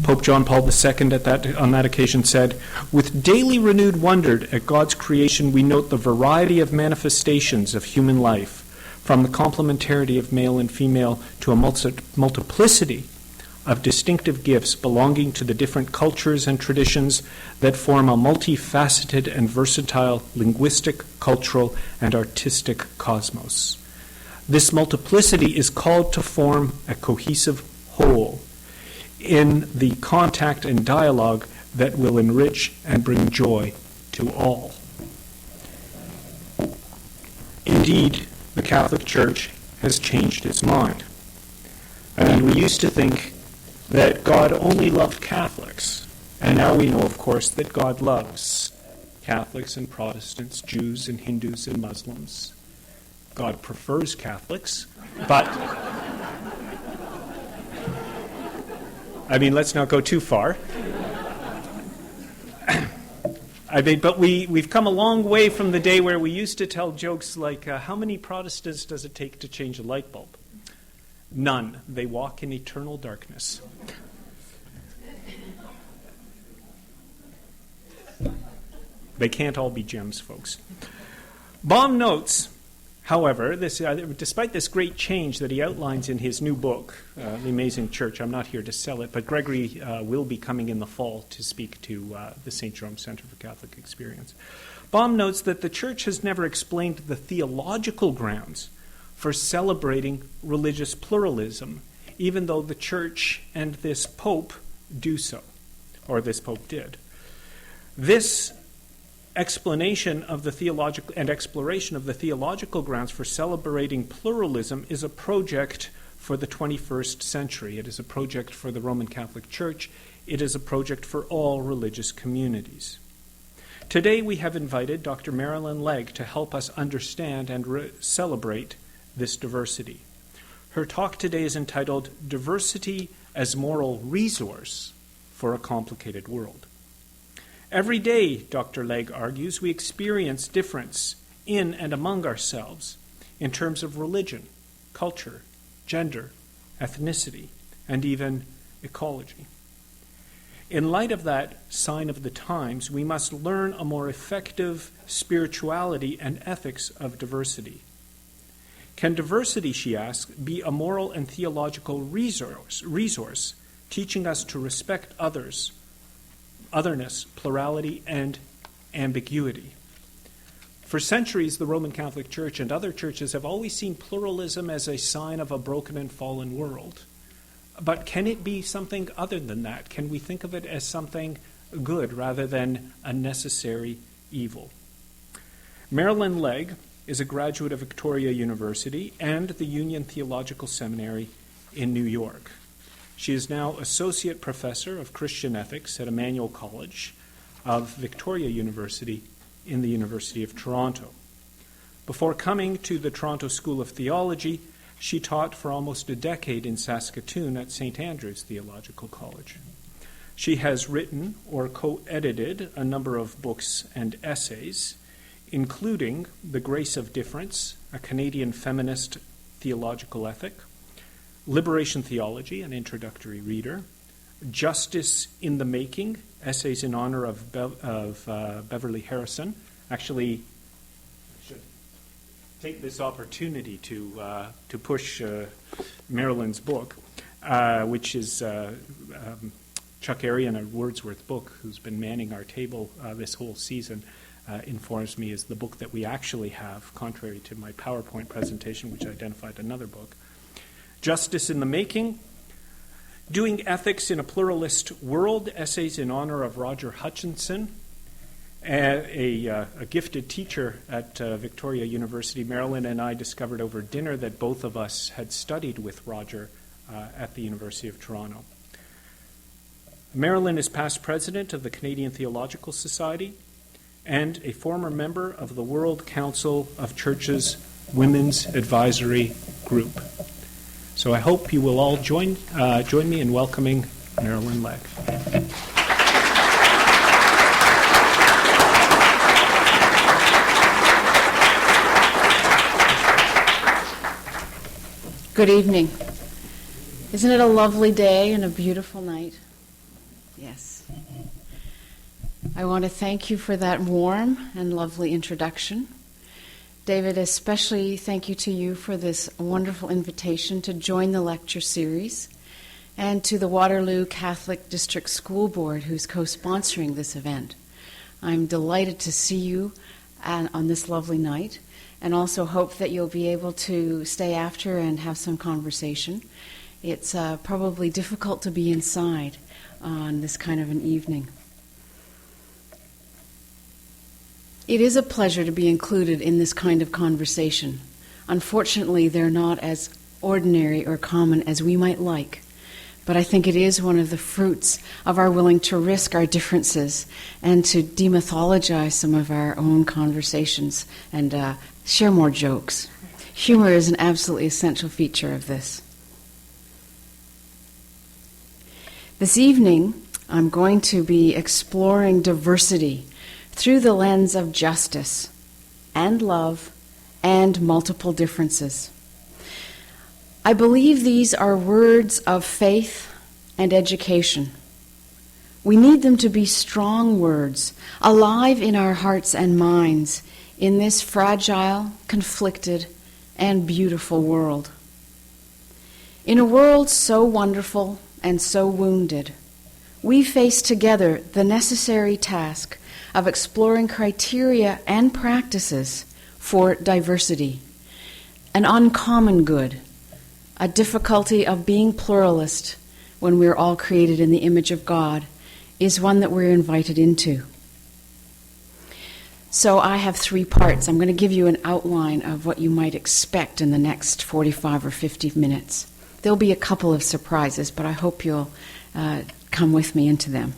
Pope John Paul II on that occasion said, "With daily renewed wonder at God's creation, we note the variety of manifestations of human life, from the complementarity of male and female to a multiplicity of distinctive gifts belonging to the different cultures and traditions that form a multifaceted and versatile linguistic, cultural, and artistic cosmos. This multiplicity is called to form a cohesive whole in the contact and dialogue that will enrich and bring joy to all." Indeed, the Catholic Church has changed its mind. I mean, we used to think that God only loved Catholics, and now we know, of course, that God loves Catholics and Protestants, Jews and Hindus and Muslims. God prefers Catholics, but I mean, let's not go too far. I mean, but we've come a long way from the day where we used to tell jokes like, how many Protestants does it take to change a light bulb? None. They walk in eternal darkness. They can't all be gems, folks. Baum notes, however, despite this great change that he outlines in his new book, The Amazing Church, I'm not here to sell it, but Gregory will be coming in the fall to speak to the St. Jerome Center for Catholic Experience. Baum notes that the Church has never explained the theological grounds for celebrating religious pluralism, even though the Church and this Pope do so, or this Pope did. This explanation of the theological and exploration of the theological grounds for celebrating pluralism is a project for the 21st century. It is a project for the Roman Catholic Church. It is a project for all religious communities. Today we have invited Dr. Marilyn Legge to help us understand and celebrate this diversity. Her talk today is entitled "Diversity as Moral Resource for a Complicated World." Every day, Dr. Legge argues, we experience difference in and among ourselves in terms of religion, culture, gender, ethnicity, and even ecology. In light of that sign of the times, we must learn a more effective spirituality and ethics of diversity. Can diversity, she asks, be a moral and theological resource teaching us to respect others, otherness, plurality, and ambiguity? For centuries, the Roman Catholic Church and other churches have always seen pluralism as a sign of a broken and fallen world. But can it be something other than that? Can we think of it as something good rather than a necessary evil? Marilyn Legge is a graduate of Victoria University and the Union Theological Seminary in New York. She is now Associate Professor of Christian Ethics at Emmanuel College of Victoria University in the University of Toronto. Before coming to the Toronto School of Theology, she taught for almost a decade in Saskatoon at St. Andrew's Theological College. She has written or co-edited a number of books and essays, including The Grace of Difference, a Canadian feminist theological ethic, Liberation Theology, an introductory reader, Justice in the Making, essays in honor of Beverly Harrison. Actually, I should take this opportunity to push Marilyn's book, which is Chuck Arian, a Wordsworth book, who's been manning our table this whole season, informs me is the book that we actually have, contrary to my PowerPoint presentation, which identified another book. Justice in the Making, Doing Ethics in a Pluralist World, essays in honor of Roger Hutchinson, a gifted teacher at Victoria University. Marilyn and I discovered over dinner that both of us had studied with Roger at the University of Toronto. Marilyn is past president of the Canadian Theological Society and a former member of the World Council of Churches Women's Advisory Group. So I hope you will all join me in welcoming Marilyn Legge. Good evening. Isn't it a lovely day and a beautiful night? Yes. I want to thank you for that warm and lovely introduction. David, especially thank you to you for this wonderful invitation to join the lecture series, and to the Waterloo Catholic District School Board, who's co-sponsoring this event. I'm delighted to see you on this lovely night, and also hope that you'll be able to stay after and have some conversation. It's probably difficult to be inside on this kind of an evening. It is a pleasure to be included in this kind of conversation. Unfortunately, they're not as ordinary or common as we might like, but I think it is one of the fruits of our willing to risk our differences and to demythologize some of our own conversations and share more jokes. Humor is an absolutely essential feature of this. This evening, I'm going to be exploring diversity through the lens of justice and love and multiple differences. I believe these are words of faith and education. We need them to be strong words, alive in our hearts and minds in this fragile, conflicted, and beautiful world. In a world so wonderful and so wounded, we face together the necessary task of exploring criteria and practices for diversity, an uncommon good, a difficulty of being pluralist when we're all created in the image of God, is one that we're invited into. So I have 3 parts. I'm going to give you an outline of what you might expect in the next 45 or 50 minutes. There'll be a couple of surprises, but I hope you'll come with me into them.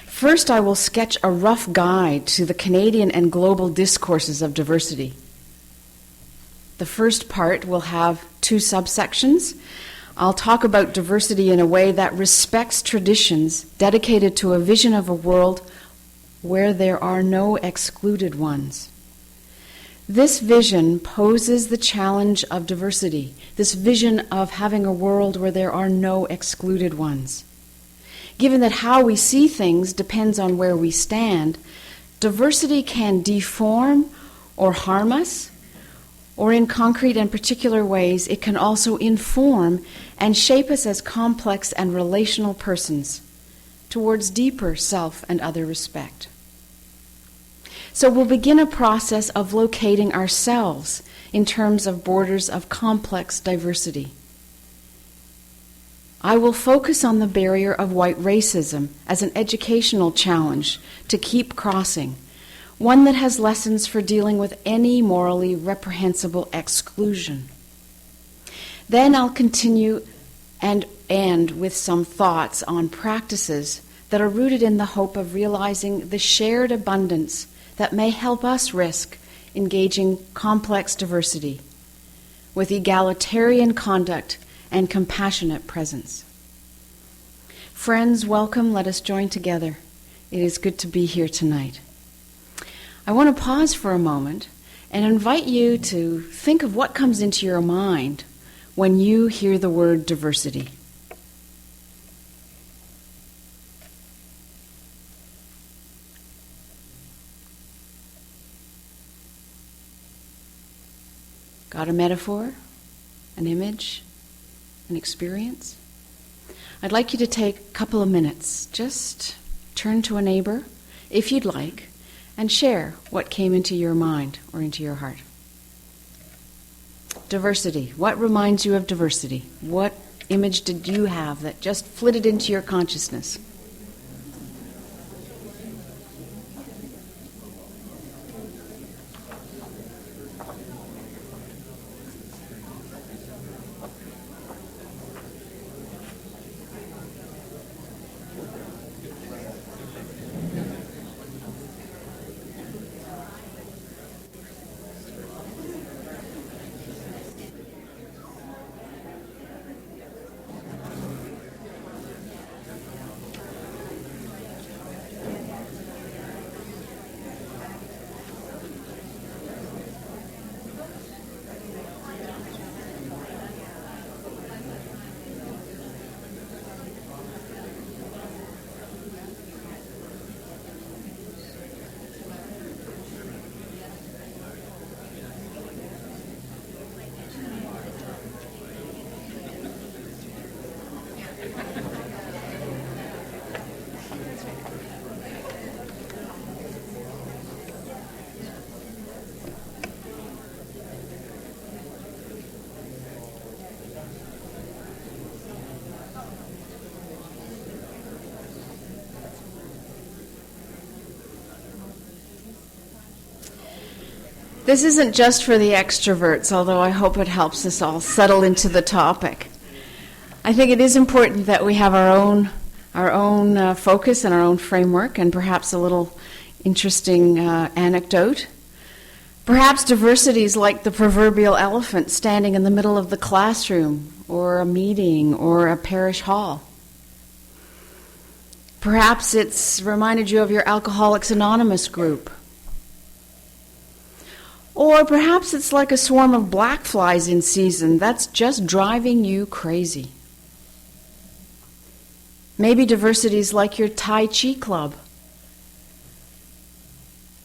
First, I will sketch a rough guide to the Canadian and global discourses of diversity. The first part will have 2 subsections. I'll talk about diversity in a way that respects traditions dedicated to a vision of a world where there are no excluded ones. This vision poses the challenge of diversity, this vision of having a world where there are no excluded ones. Given that how we see things depends on where we stand, diversity can deform or harm us, or in concrete and particular ways, it can also inform and shape us as complex and relational persons towards deeper self and other respect. So we'll begin a process of locating ourselves in terms of borders of complex diversity. I will focus on the barrier of white racism as an educational challenge to keep crossing, one that has lessons for dealing with any morally reprehensible exclusion. Then I'll continue and end with some thoughts on practices that are rooted in the hope of realizing the shared abundance that may help us risk engaging complex diversity with egalitarian conduct and compassionate presence. Friends, welcome. Let us join together. It is good to be here tonight. I want to pause for a moment and invite you to think of what comes into your mind when you hear the word diversity. Got a metaphor, an image, an experience? I'd like you to take a couple of minutes. Just turn to a neighbor, if you'd like, and share what came into your mind or into your heart. Diversity. What reminds you of diversity? What image did you have that just flitted into your consciousness? This isn't just for the extroverts, although I hope it helps us all settle into the topic. I think it is important that we have our own focus and our own framework, and perhaps a little interesting anecdote. Perhaps diversity is like the proverbial elephant standing in the middle of the classroom, or a meeting, or a parish hall. Perhaps it's reminded you of your Alcoholics Anonymous group. Or perhaps it's like a swarm of black flies in season that's just driving you crazy. Maybe diversity is like your Tai Chi club,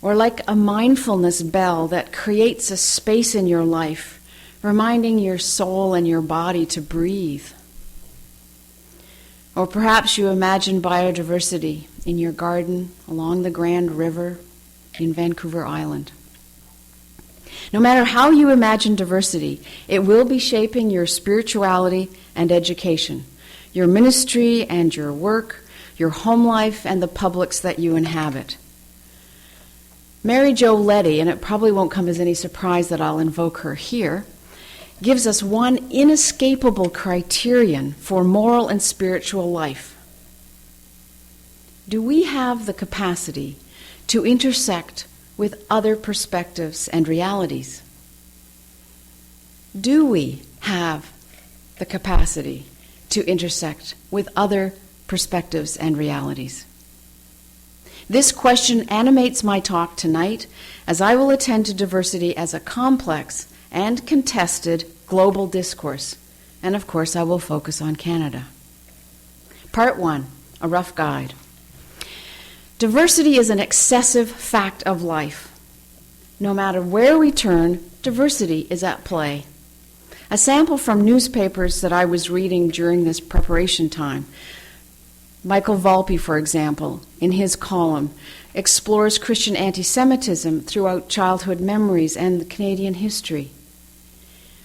or like a mindfulness bell that creates a space in your life, reminding your soul and your body to breathe. Or perhaps you imagine biodiversity in your garden along the Grand River in Vancouver Island. No matter how you imagine diversity, it will be shaping your spirituality and education, your ministry and your work, your home life and the publics that you inhabit. Mary Jo Leddy, and it probably won't come as any surprise that I'll invoke her here, gives us one inescapable criterion for moral and spiritual life. Do we have the capacity to intersect with other perspectives and realities? Do we have the capacity to intersect with other perspectives and realities? This question animates my talk tonight, as I will attend to diversity as a complex and contested global discourse. And of course, I will focus on Canada. Part 1, a rough guide. Diversity is an excessive fact of life. No matter where we turn, diversity is at play. A sample from newspapers that I was reading during this preparation time. Michael Volpe, for example, in his column, explores Christian anti-Semitism throughout childhood memories and Canadian history.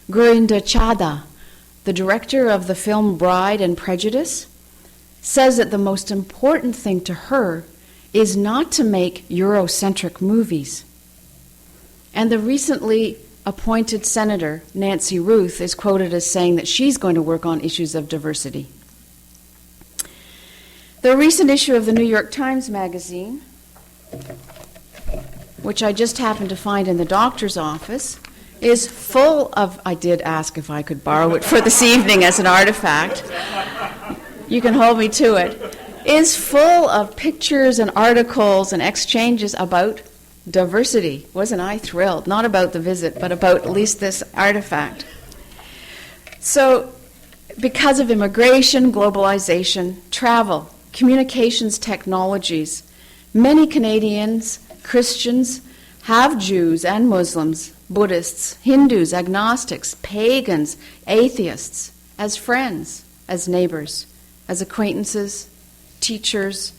Gurinder Chadha, the director of the film Bride and Prejudice, says that the most important thing to her is not to make Eurocentric movies. And the recently appointed Senator, Nancy Ruth, is quoted as saying that she's going to work on issues of diversity. The recent issue of the New York Times Magazine, which I just happened to find in the doctor's office, is full of, I did ask if I could borrow it for this evening as an artifact. You can hold me to it. Is full of pictures and articles and exchanges about diversity. Wasn't I thrilled? Not about the visit, but about at least this artifact. So, because of immigration, globalization, travel, communications technologies, many Canadians, Christians, have Jews and Muslims, Buddhists, Hindus, agnostics, pagans, atheists, as friends, as neighbors, as acquaintances, teachers,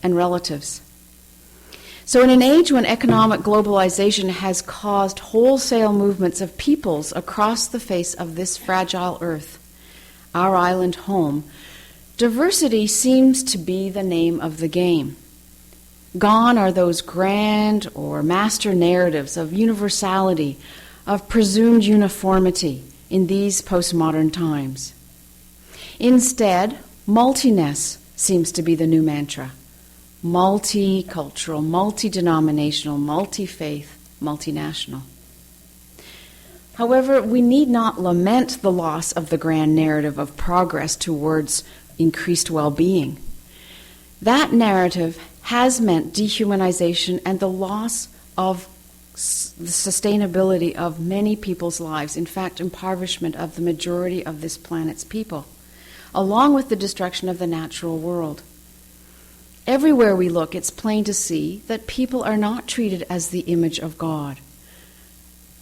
and relatives. So in an age when economic globalization has caused wholesale movements of peoples across the face of this fragile earth, our island home, diversity seems to be the name of the game. Gone are those grand or master narratives of universality, of presumed uniformity in these postmodern times. Instead, multiness seems to be the new mantra. Multicultural, multi-denominational, multi-faith, multinational. However, we need not lament the loss of the grand narrative of progress towards increased well-being. That narrative has meant dehumanization and the loss of the sustainability of many people's lives, in fact, impoverishment of the majority of this planet's people, along with the destruction of the natural world. Everywhere we look, it's plain to see that people are not treated as the image of God.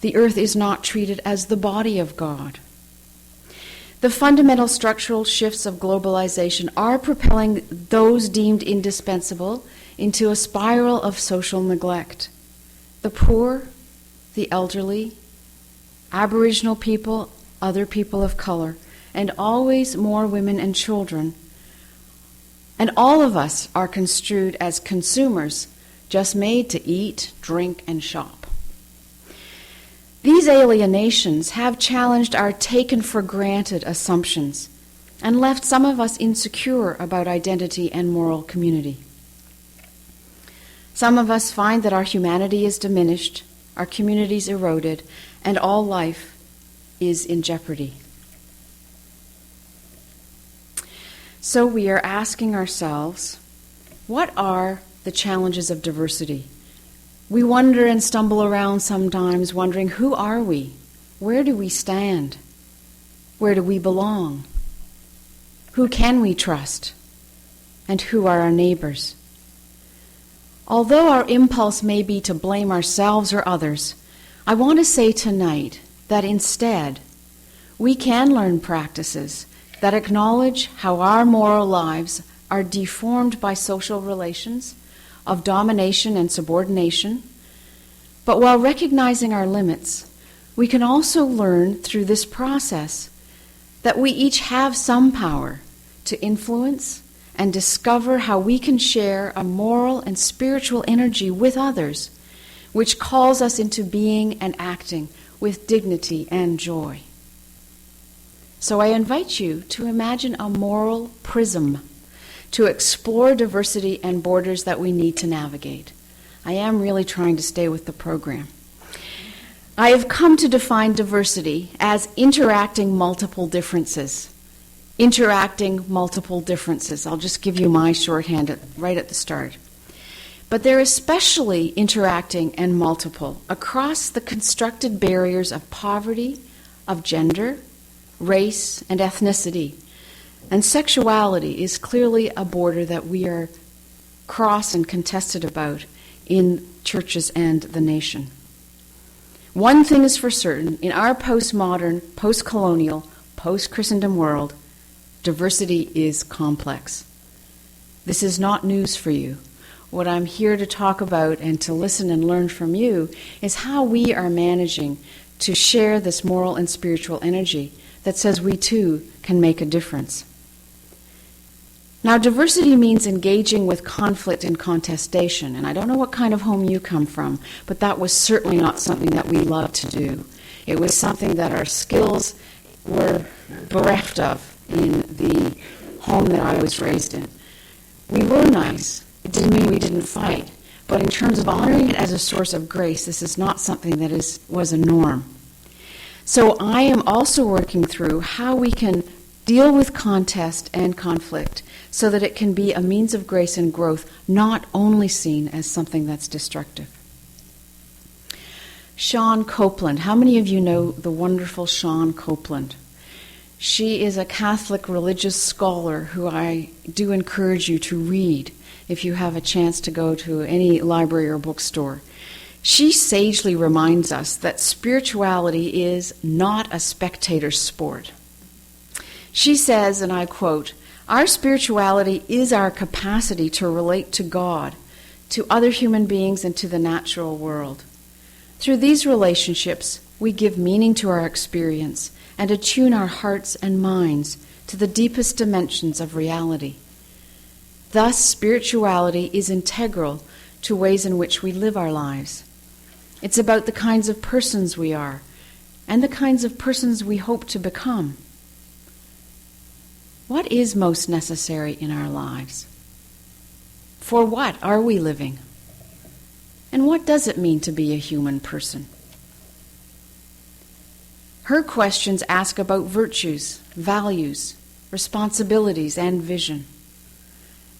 The earth is not treated as the body of God. The fundamental structural shifts of globalization are propelling those deemed indispensable into a spiral of social neglect. The poor, the elderly, Aboriginal people, other people of color, and always more women and children. And all of us are construed as consumers, just made to eat, drink, and shop. These alienations have challenged our taken-for-granted assumptions and left some of us insecure about identity and moral community. Some of us find that our humanity is diminished, our communities eroded, and all life is in jeopardy. So we are asking ourselves, what are the challenges of diversity? We wonder and stumble around sometimes wondering, who are we? Where do we stand? Where do we belong? Who can we trust? And who are our neighbors? Although our impulse may be to blame ourselves or others, I want to say tonight that instead, we can learn practices that acknowledge how our moral lives are deformed by social relations of domination and subordination. But while recognizing our limits, we can also learn through this process that we each have some power to influence and discover how we can share a moral and spiritual energy with others, which calls us into being and acting with dignity and joy. So I invite you to imagine a moral prism to explore diversity and borders that we need to navigate. I am really trying to stay with the program. I have come to define diversity as interacting multiple differences. Interacting multiple differences. I'll just give you my shorthand right at the start. But they're especially interacting and multiple across the constructed barriers of poverty, of gender, race, and ethnicity. And sexuality is clearly a border that we are cross and contested about in churches and the nation. One thing is for certain, in our postmodern, post-colonial, post-Christendom world, diversity is complex. This is not news for you. What I'm here to talk about and to listen and learn from you is how we are managing to share this moral and spiritual energy that says we too can make a difference. Now, diversity means engaging with conflict and contestation, and I don't know what kind of home you come from, but that was certainly not something that we loved to do. It was something that our skills were bereft of in the home that I was raised in. We were nice. It didn't mean we didn't fight. But in terms of honoring it as a source of grace, this is not something that was a norm. So I am also working through how we can deal with contest and conflict so that it can be a means of grace and growth, not only seen as something that's destructive. Shawn Copeland. How many of you know the wonderful Shawn Copeland? She is a Catholic religious scholar who I do encourage you to read if you have a chance to go to any library or bookstore. She sagely reminds us that spirituality is not a spectator sport. She says, and I quote, "Our spirituality is our capacity to relate to God, to other human beings, and to the natural world. Through these relationships, we give meaning to our experience and attune our hearts and minds to the deepest dimensions of reality. Thus, spirituality is integral to ways in which we live our lives. It's about the kinds of persons we are and the kinds of persons we hope to become. What is most necessary in our lives? For what are we living? And what does it mean to be a human person?" Her questions ask about virtues, values, responsibilities, and vision.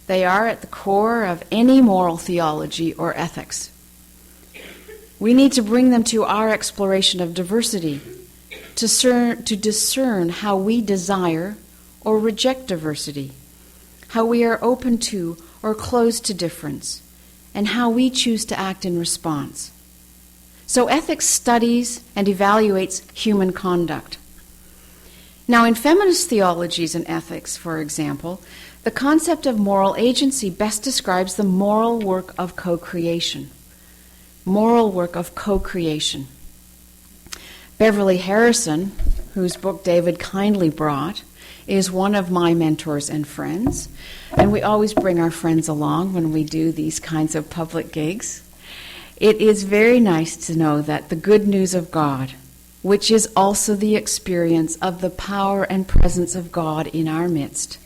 They are at the core of any moral theology or ethics. We need to bring them to our exploration of diversity, to discern how we desire or reject diversity, how we are open to or closed to difference, and how we choose to act in response. So ethics studies and evaluates human conduct. Now, in feminist theologies and ethics, for example, the concept of moral agency best describes the moral work of co-creation. Moral work of co-creation. Beverly Harrison, whose book David kindly brought, is one of my mentors and friends, and we always bring our friends along when we do these kinds of public gigs. It is very nice to know that the good news of God, which is also the experience of the power and presence of God in our midst,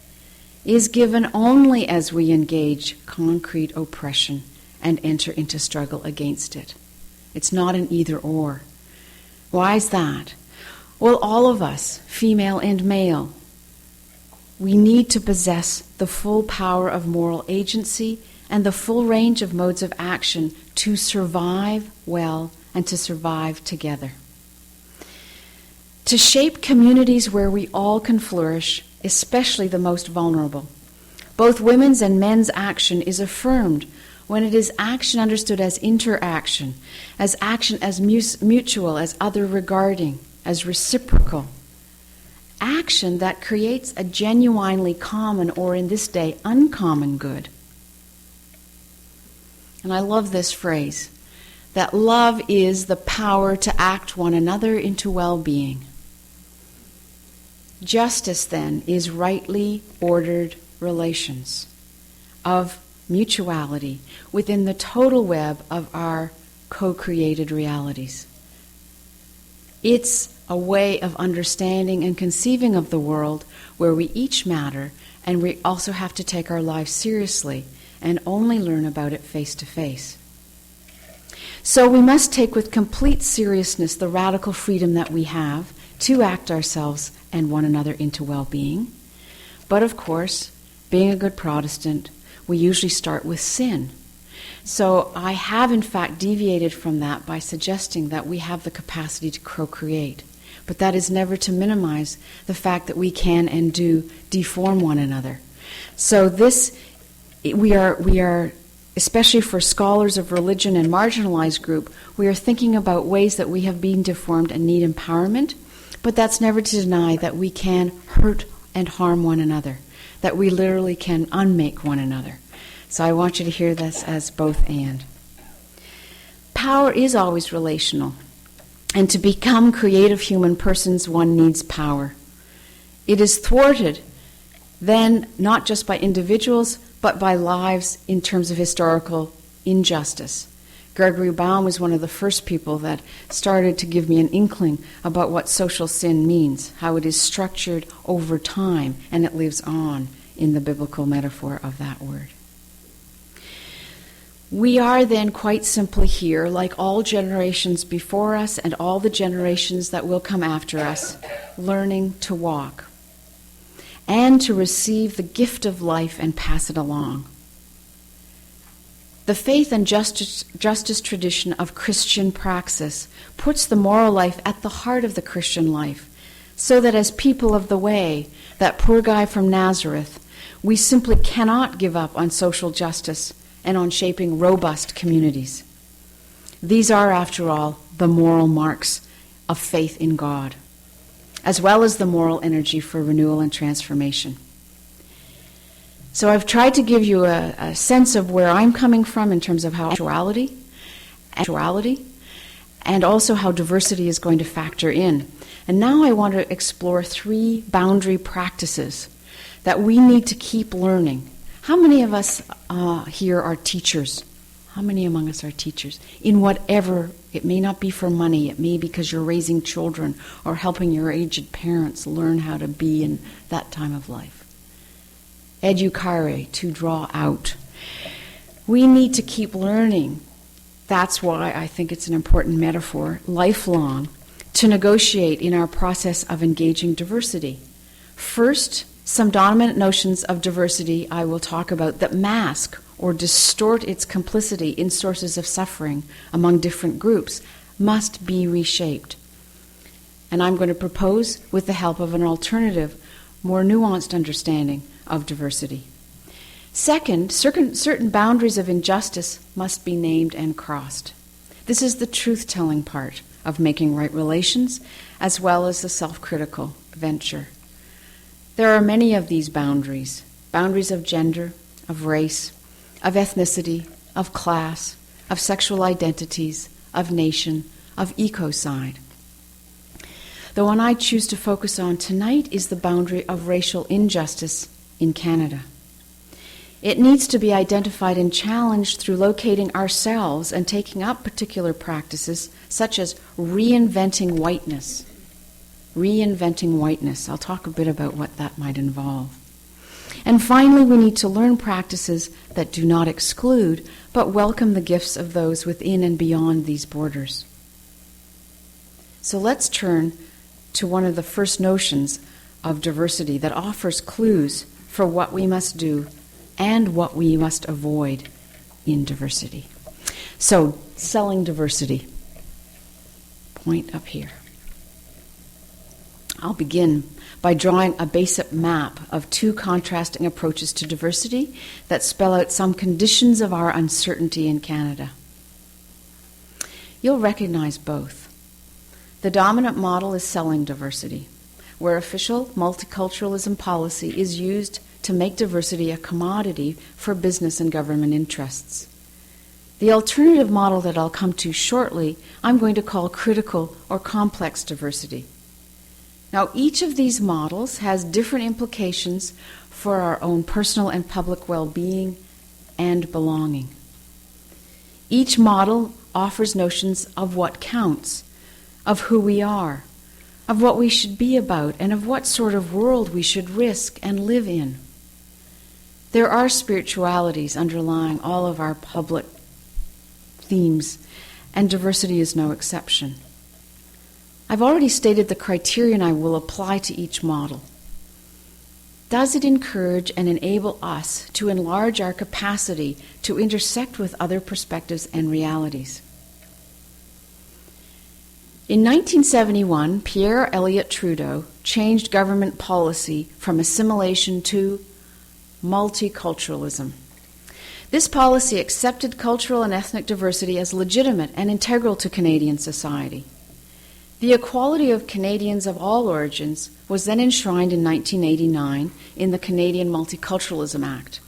is given only as we engage concrete oppression and enter into struggle against it. It's not an either-or. Why is that? Well, all of us, female and male, we need to possess the full power of moral agency and the full range of modes of action to survive well and to survive together. To shape communities where we all can flourish, especially the most vulnerable, both women's and men's action is affirmed when it is action understood as interaction, as action as mutual, as other-regarding, as reciprocal. Action that creates a genuinely common, or in this day, uncommon good. And I love this phrase, that love is the power to act one another into well-being. Justice, then, is rightly ordered relations of mutuality within the total web of our co-created realities. It's a way of understanding and conceiving of the world where we each matter, and we also have to take our lives seriously and only learn about it face to face. So we must take with complete seriousness the radical freedom that we have to act ourselves and one another into well-being. But of course, being a good Protestant, we usually start with sin. So I have in fact deviated from that by suggesting that we have the capacity to co-create. But that is never to minimize the fact that we can and do deform one another. So we are, especially for scholars of religion and marginalized group, we are thinking about ways that we have been deformed and need empowerment, but that's never to deny that we can hurt and harm one another, that we literally can unmake one another. So I want you to hear this as both and. Power is always relational, and to become creative human persons, one needs power. It is thwarted then not just by individuals, but by lives in terms of historical injustice. Gregory Baum was one of the first people that started to give me an inkling about what social sin means, how it is structured over time, and it lives on in the biblical metaphor of that word. We are then quite simply here, like all generations before us and all the generations that will come after us, learning to walk and to receive the gift of life and pass it along. The faith and justice tradition of Christian praxis puts the moral life at the heart of the Christian life, so that as people of the way, that poor guy from Nazareth, we simply cannot give up on social justice and on shaping robust communities. These are, after all, the moral marks of faith in God, as well as the moral energy for renewal and transformation. So I've tried to give you a sense of where I'm coming from in terms of how actuality, and also how diversity is going to factor in. And now I want to explore 3 boundary practices that we need to keep learning. How many of us here are teachers? How many among us are teachers? In whatever, it may not be for money, it may be because you're raising children or helping your aged parents learn how to be in that time of life. Educare, to draw out. We need to keep learning. That's why I think it's an important metaphor, lifelong, to negotiate in our process of engaging diversity. First, some dominant notions of diversity I will talk about that mask or distort its complicity in sources of suffering among different groups must be reshaped. And I'm going to propose, with the help of an alternative, more nuanced understanding of diversity. Second, certain boundaries of injustice must be named and crossed. This is the truth-telling part of making right relations, as well as the self-critical venture. There are many of these boundaries of gender, of race, of ethnicity, of class, of sexual identities, of nation, of ecocide. The one I choose to focus on tonight is the boundary of racial injustice in Canada. It needs to be identified and challenged through locating ourselves and taking up particular practices such as reinventing whiteness. Reinventing whiteness. I'll talk a bit about what that might involve. And finally, we need to learn practices that do not exclude, but welcome the gifts of those within and beyond these borders. So let's turn to one of the first notions of diversity that offers clues for what we must do and what we must avoid in diversity. So, selling diversity. Point up here. I'll begin by drawing a basic map of two contrasting approaches to diversity that spell out some conditions of our uncertainty in Canada. You'll recognize both. The dominant model is selling diversity, where official multiculturalism policy is used to make diversity a commodity for business and government interests. The alternative model that I'll come to shortly, I'm going to call critical or complex diversity. Now, each of these models has different implications for our own personal and public well-being and belonging. Each model offers notions of what counts, of who we are, of what we should be about, and of what sort of world we should risk and live in. There are spiritualities underlying all of our public themes, and diversity is no exception. I've already stated the criterion I will apply to each model. Does it encourage and enable us to enlarge our capacity to intersect with other perspectives and realities? In 1971, Pierre Elliott Trudeau changed government policy from assimilation to multiculturalism. This policy accepted cultural and ethnic diversity as legitimate and integral to Canadian society. The equality of Canadians of all origins was then enshrined in 1989 in the Canadian Multiculturalism Act.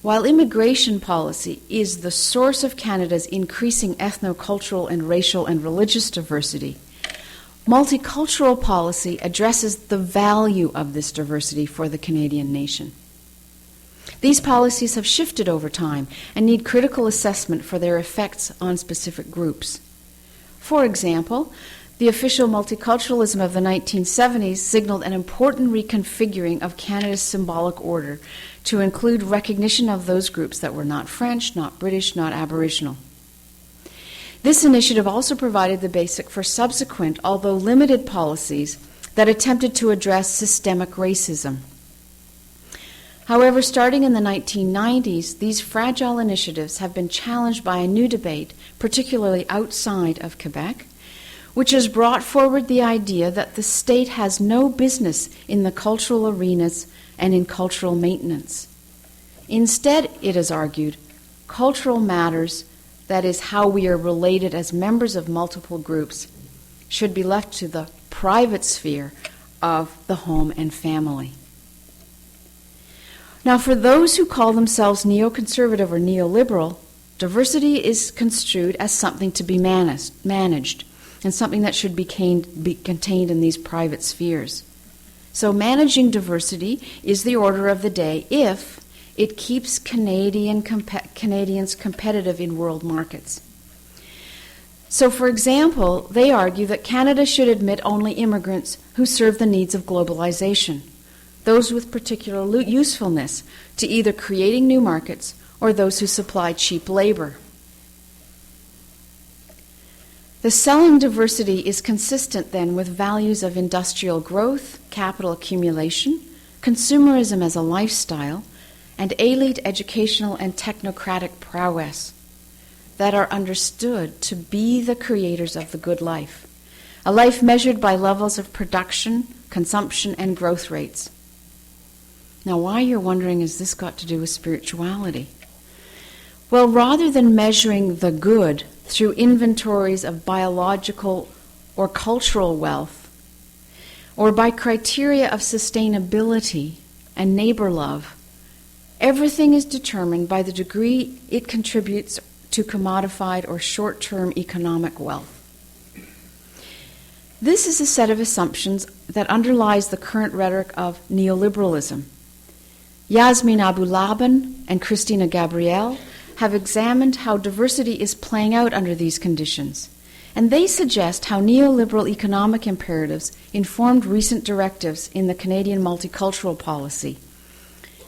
While immigration policy is the source of Canada's increasing ethnocultural and racial and religious diversity, multicultural policy addresses the value of this diversity for the Canadian nation. These policies have shifted over time and need critical assessment for their effects on specific groups. For example, the official multiculturalism of the 1970s signaled an important reconfiguring of Canada's symbolic order to include recognition of those groups that were not French, not British, not Aboriginal. This initiative also provided the basic for subsequent, although limited, policies that attempted to address systemic racism. However, starting in the 1990s, these fragile initiatives have been challenged by a new debate, particularly outside of Quebec, which has brought forward the idea that the state has no business in the cultural arenas and in cultural maintenance. Instead, it is argued, cultural matters, that is, how we are related as members of multiple groups, should be left to the private sphere of the home and family. Now, for those who call themselves neoconservative or neoliberal, diversity is construed as something to be managed and something that should be contained in these private spheres. So managing diversity is the order of the day if it keeps Canadians competitive in world markets. So, for example, they argue that Canada should admit only immigrants who serve the needs of globalization, those with particular usefulness to either creating new markets or those who supply cheap labor. The selling diversity is consistent then with values of industrial growth, capital accumulation, consumerism as a lifestyle, and elite educational and technocratic prowess that are understood to be the creators of the good life, a life measured by levels of production, consumption, and growth rates. Now, why you're wondering, has this got to do with spirituality? Well, rather than measuring the good through inventories of biological or cultural wealth, or by criteria of sustainability and neighbor love, everything is determined by the degree it contributes to commodified or short-term economic wealth. This is a set of assumptions that underlies the current rhetoric of neoliberalism. Yasmin Abulaban and Christina Gabriel have examined how diversity is playing out under these conditions, and they suggest how neoliberal economic imperatives informed recent directives in the Canadian multicultural policy,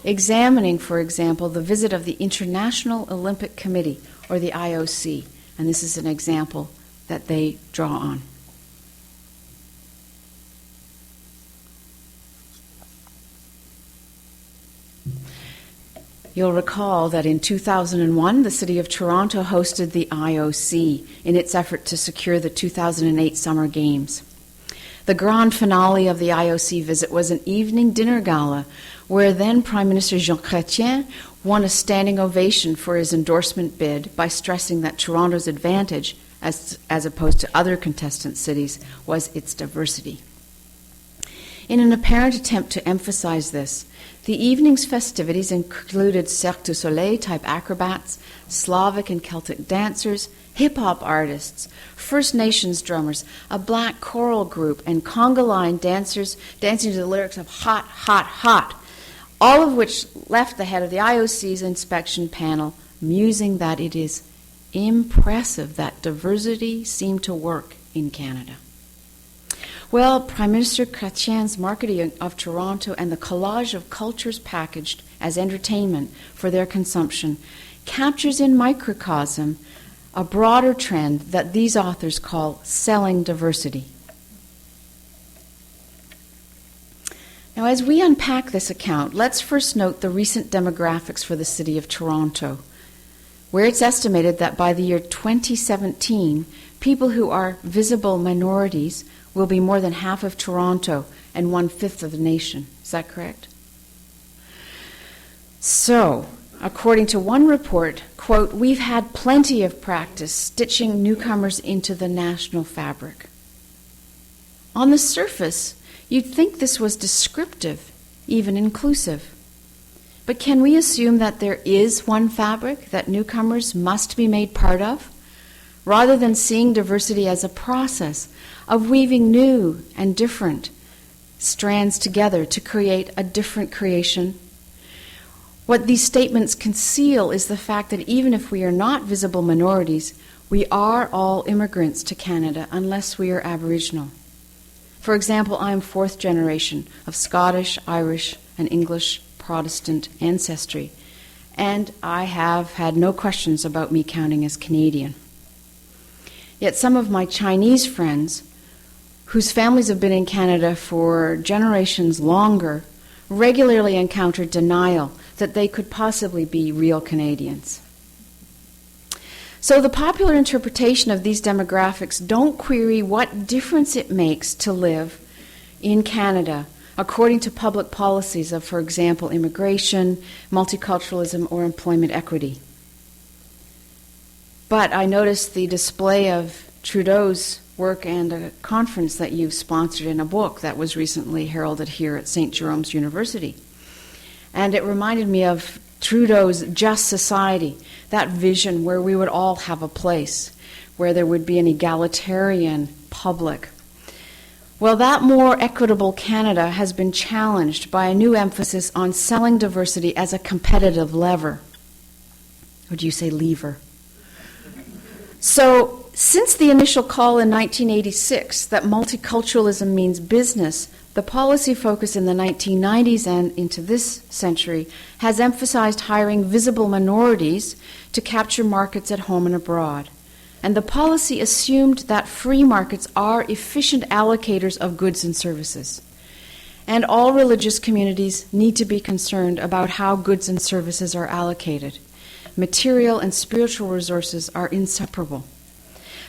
examining, for example, the visit of the International Olympic Committee, or the IOC, and this is an example that they draw on. You'll recall that in 2001, the City of Toronto hosted the IOC in its effort to secure the 2008 Summer Games. The grand finale of the IOC visit was an evening dinner gala where then Prime Minister Jean Chrétien won a standing ovation for his endorsement bid by stressing that Toronto's advantage, as opposed to other contestant cities, was its diversity. In an apparent attempt to emphasize this, the evening's festivities included Cirque du Soleil-type acrobats, Slavic and Celtic dancers, hip-hop artists, First Nations drummers, a black choral group, and conga line dancers dancing to the lyrics of Hot, Hot, Hot, all of which left the head of the IOC's inspection panel musing that it is impressive that diversity seemed to work in Canada. Well, Prime Minister Chrétien's marketing of Toronto and the collage of cultures packaged as entertainment for their consumption captures in microcosm a broader trend that these authors call selling diversity. Now, as we unpack this account, let's first note the recent demographics for the City of Toronto, where it's estimated that by the year 2017, people who are visible minorities will be more than half of Toronto and 1/5 of the nation. Is that correct? So, according to one report, quote, "We've had plenty of practice stitching newcomers into the national fabric." On the surface, you'd think this was descriptive, even inclusive. But can we assume that there is one fabric that newcomers must be made part of, rather than seeing diversity as a process of weaving new and different strands together to create a different creation? What these statements conceal is the fact that even if we are not visible minorities, we are all immigrants to Canada unless we are Aboriginal. For example, I am 4th generation of Scottish, Irish, and English Protestant ancestry, and I have had no questions about me counting as Canadian. Yet some of my Chinese friends, whose families have been in Canada for generations longer, regularly encounter denial that they could possibly be real Canadians. So the popular interpretation of these demographics don't query what difference it makes to live in Canada according to public policies of, for example, immigration, multiculturalism, or employment equity. But I noticed the display of Trudeau's work and a conference that you've sponsored in a book that was recently heralded here at St. Jerome's University. And it reminded me of Trudeau's just society, that vision where we would all have a place, where there would be an egalitarian public. Well, that more equitable Canada has been challenged by a new emphasis on selling diversity as a competitive lever. Would you say lever? So, since the initial call in 1986 that multiculturalism means business, the policy focus in the 1990s and into this century has emphasized hiring visible minorities to capture markets at home and abroad. And the policy assumed that free markets are efficient allocators of goods and services. And all religious communities need to be concerned about how goods and services are allocated. Material and spiritual resources are inseparable.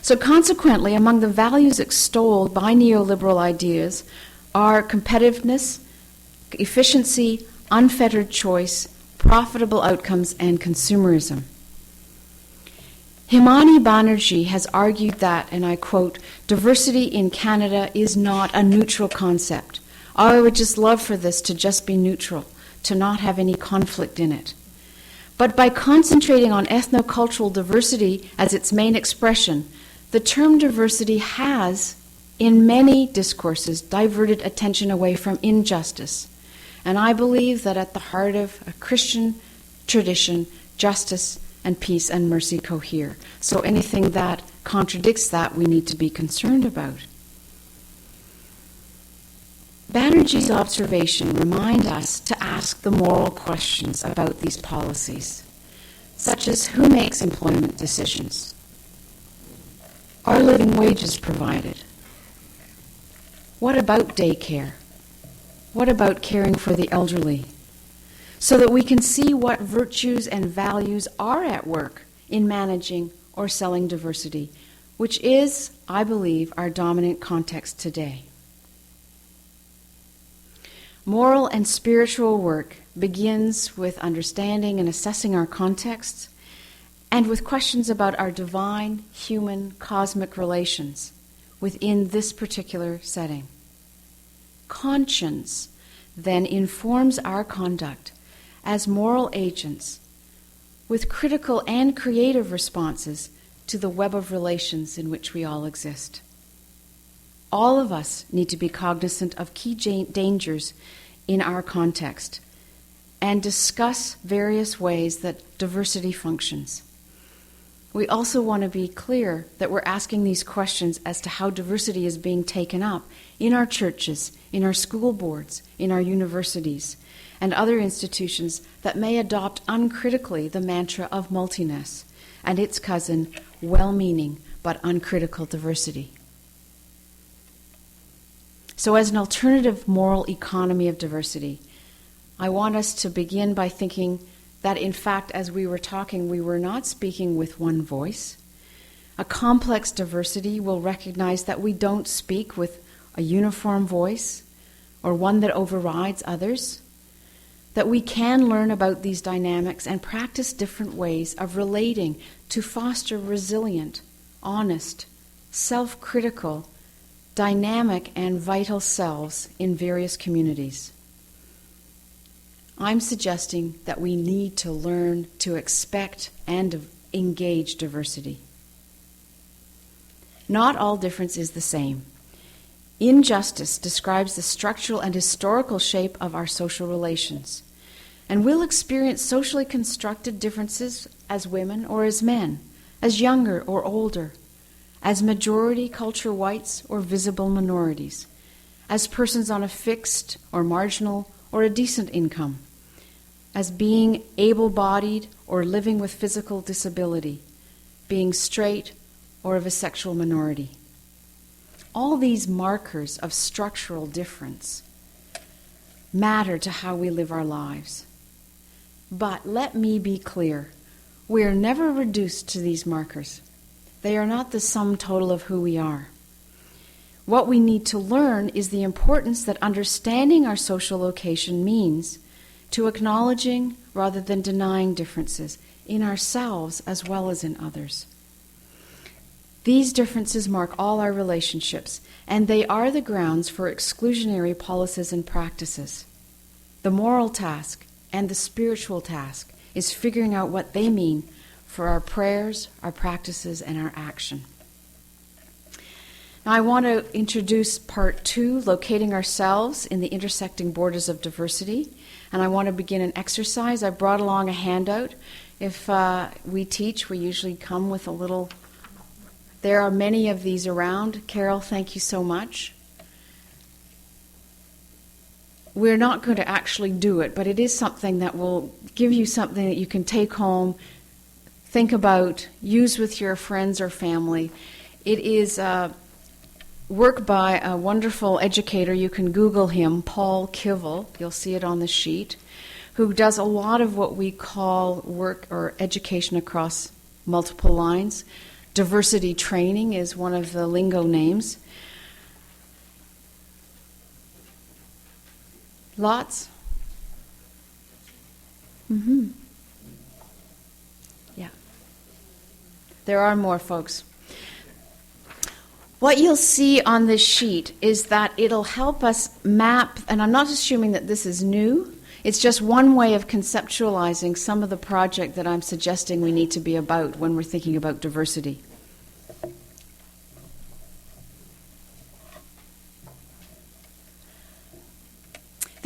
So consequently, among the values extolled by neoliberal ideas are competitiveness, efficiency, unfettered choice, profitable outcomes, and consumerism. Himani Banerjee has argued that, and I quote, "Diversity in Canada is not a neutral concept. I would just love for this to just be neutral, to not have any conflict in it. But by concentrating on ethnocultural diversity as its main expression, the term diversity has, in many discourses, diverted attention away from injustice And I believe that at the heart of a Christian tradition, justice and peace and mercy cohere. So anything that contradicts that, we need to be concerned about. Banerjee's observation remind us to ask the moral questions about these policies, such as who makes employment decisions? Are living wages provided? What about daycare? What about caring for the elderly? So that we can see what virtues and values are at work in managing or selling diversity, which is, I believe, our dominant context today. Moral and spiritual work begins with understanding and assessing our contexts and with questions about our divine, human, cosmic relations within this particular setting. Conscience then informs our conduct as moral agents with critical and creative responses to the web of relations in which we all exist. All of us need to be cognizant of key dangers in our context and discuss various ways that diversity functions. We also want to be clear that we're asking these questions as to how diversity is being taken up in our churches, in our school boards, in our universities, and other institutions that may adopt uncritically the mantra of multiness and its cousin, well-meaning but uncritical diversity. So as an alternative moral economy of diversity, I want us to begin by thinking that in fact, as we were talking, we were not speaking with one voice. A complex diversity will recognize that we don't speak with a uniform voice or one that overrides others, that we can learn about these dynamics and practice different ways of relating to foster resilient, honest, self-critical, dynamic and vital selves in various communities. I'm suggesting that we need to learn to expect and engage diversity. Not all difference is the same. Injustice describes the structural and historical shape of our social relations, and we'll experience socially constructed differences as women or as men, as younger or older, as majority culture whites or visible minorities, as persons on a fixed or marginal or a decent income, as being able-bodied or living with physical disability, being straight or of a sexual minority. All these markers of structural difference matter to how we live our lives. But let me be clear, we are never reduced to these markers. They are not the sum total of who we are. What we need to learn is the importance that understanding our social location means to acknowledging rather than denying differences in ourselves as well as in others. These differences mark all our relationships, and they are the grounds for exclusionary policies and practices. The moral task and the spiritual task is figuring out what they mean for our prayers, our practices, and our action. Now I want to introduce part 2, locating ourselves in the intersecting borders of diversity, and I want to begin an exercise. I brought along a handout. If we teach, we usually come with a little. There are many of these around. Carol, thank you so much. We're not going to actually do it, but it is something that will give you something that you can take home, think about, use with your friends or family. It is work by a wonderful educator. You can Google him, Paul Kivel. You'll see it on the sheet, who does a lot of what we call work or education across multiple lines. Diversity training is one of the lingo names. Lots? Mm-hmm. Yeah. There are more, folks. What you'll see on this sheet is that it'll help us map, and I'm not assuming that this is new, it's just one way of conceptualizing some of the project that I'm suggesting we need to be about when we're thinking about diversity.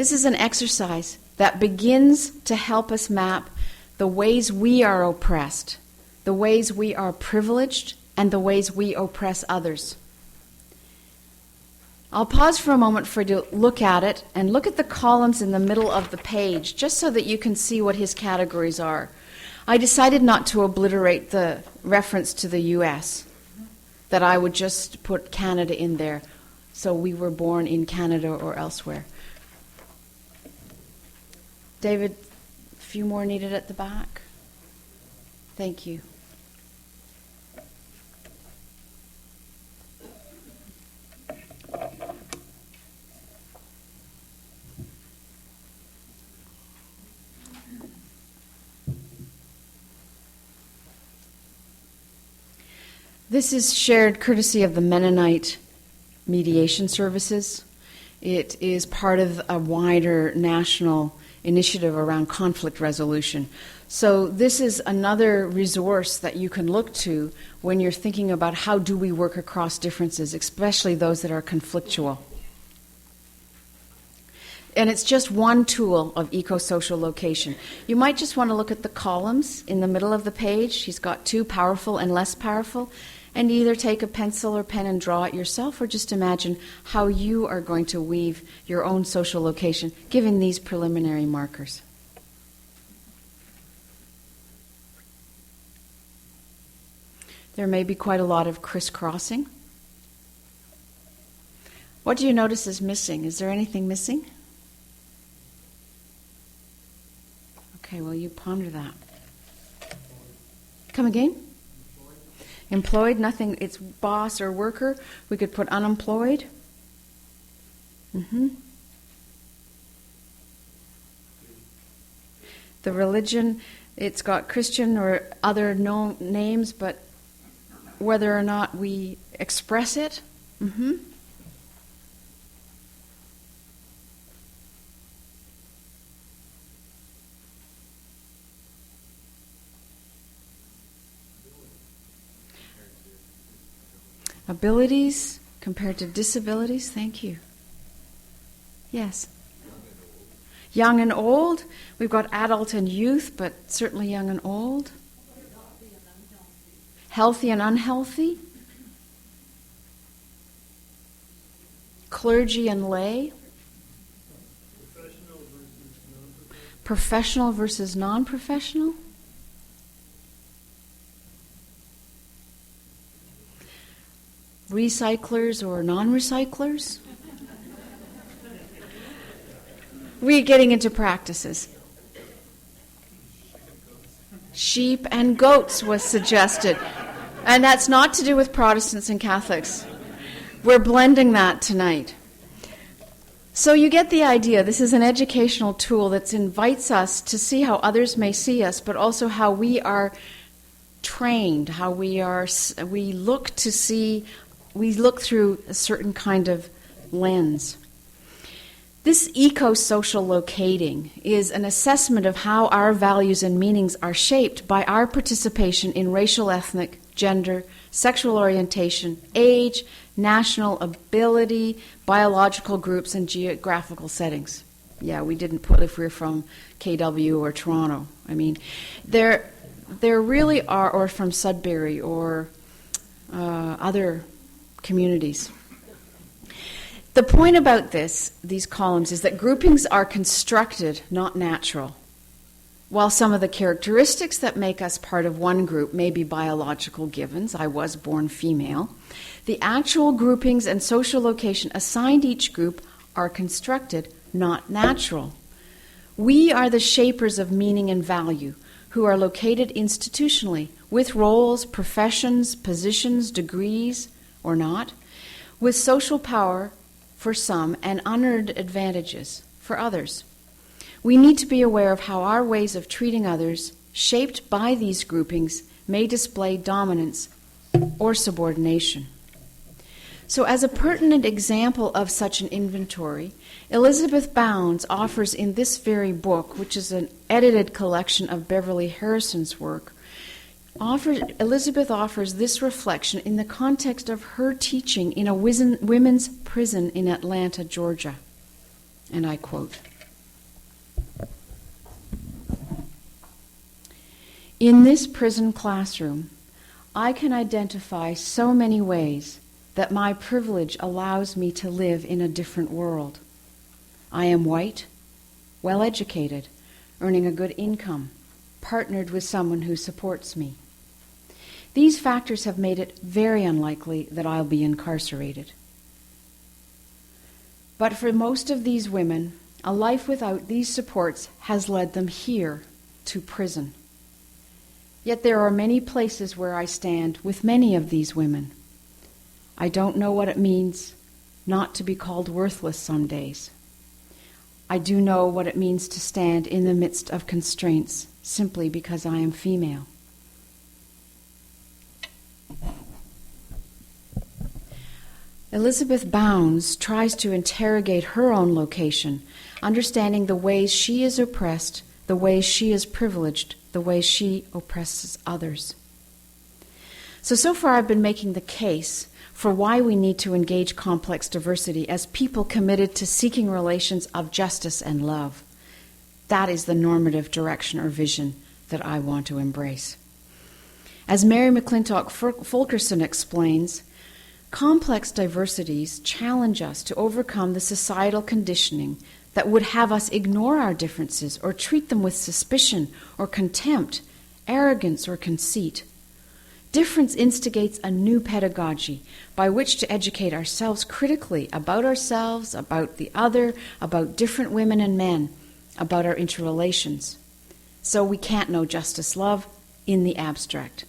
This is an exercise that begins to help us map the ways we are oppressed, the ways we are privileged, and the ways we oppress others. I'll pause for a moment for you to look at it and look at the columns in the middle of the page, just so that you can see what his categories are. I decided not to obliterate the reference to the U.S., that I would just put Canada in there, so we were born in Canada or elsewhere. David, a few more needed at the back. Thank you. This is shared courtesy of the Mennonite Mediation Services. It is part of a wider national initiative around conflict resolution. So this is another resource that you can look to when you're thinking about how do we work across differences, especially those that are conflictual. And it's just one tool of eco-social location. You might just want to look at the columns in the middle of the page. He's got two, powerful and less powerful. And either take a pencil or pen and draw it yourself, or just imagine how you are going to weave your own social location, given these preliminary markers. There may be quite a lot of crisscrossing. What do you notice is missing? Is there anything missing? Okay, well, you ponder that. Come again? Employed, nothing, it's boss or worker. We could put unemployed. The religion, it's got Christian or other known names, but whether or not we express it. Abilities compared to disabilities. Thank you. Yes. Young and old. We've got adult and youth, but certainly young and old. Healthy and unhealthy. Clergy and lay. Professional versus non-professional. Recyclers or non-recyclers? We're getting into practices. Sheep and goats was suggested. And that's not to do with Protestants and Catholics. We're blending that tonight. So you get the idea. This is an educational tool that invites us to see how others may see us, but also how we are trained, how we look through a certain kind of lens. This eco-social locating is an assessment of how our values and meanings are shaped by our participation in racial, ethnic, gender, sexual orientation, age, national ability, biological groups, and geographical settings. Yeah, we didn't put if we're from KW or Toronto. I mean, there really are, or from Sudbury or other communities. The point about these columns, is that groupings are constructed, not natural. While some of the characteristics that make us part of one group may be biological givens, I was born female, the actual groupings and social location assigned each group are constructed, not natural. We are the shapers of meaning and value, who are located institutionally, with roles, professions, positions, degrees, or not, with social power for some and unearned advantages for others. We need to be aware of how our ways of treating others, shaped by these groupings, may display dominance or subordination. So as a pertinent example of such an inventory, Elizabeth Bounds offers in this very book, which is an edited collection of Beverly Harrison's work, Elizabeth offers this reflection in the context of her teaching in a women's prison in Atlanta, Georgia. And I quote, In this prison classroom, I can identify so many ways that my privilege allows me to live in a different world. I am white, well-educated, earning a good income, partnered with someone who supports me. These factors have made it very unlikely that I'll be incarcerated. But for most of these women, a life without these supports has led them here to prison. Yet there are many places where I stand with many of these women. I don't know what it means not to be called worthless some days. I do know what it means to stand in the midst of constraints simply because I am female. Elizabeth Bounds tries to interrogate her own location, understanding the ways she is oppressed, the ways she is privileged, the ways she oppresses others. So far I've been making the case for why we need to engage complex diversity as people committed to seeking relations of justice and love. That is the normative direction or vision that I want to embrace. As Mary McClintock Fulkerson explains, complex diversities challenge us to overcome the societal conditioning that would have us ignore our differences or treat them with suspicion or contempt, arrogance or conceit. Difference instigates a new pedagogy by which to educate ourselves critically about ourselves, about the other, about different women and men, about our interrelations. So we can't know justice, love in the abstract.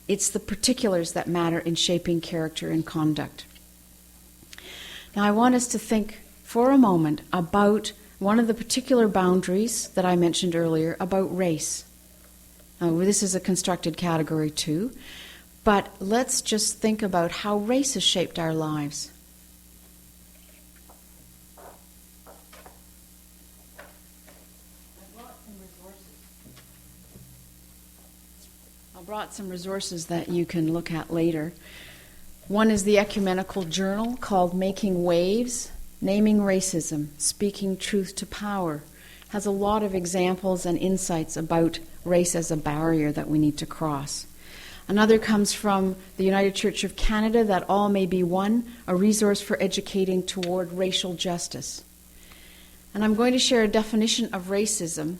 It's the particulars that matter in shaping character and conduct. Now I want us to think for a moment about one of the particular boundaries that I mentioned earlier about race. Now, this is a constructed category too, but let's just think about how race has shaped our lives. I brought some resources that you can look at later. One is the ecumenical journal called Making Waves, Naming Racism, Speaking Truth to Power. It has a lot of examples and insights about race as a barrier that we need to cross. Another comes from the United Church of Canada, That All May Be One, a resource for educating toward racial justice. And I'm going to share a definition of racism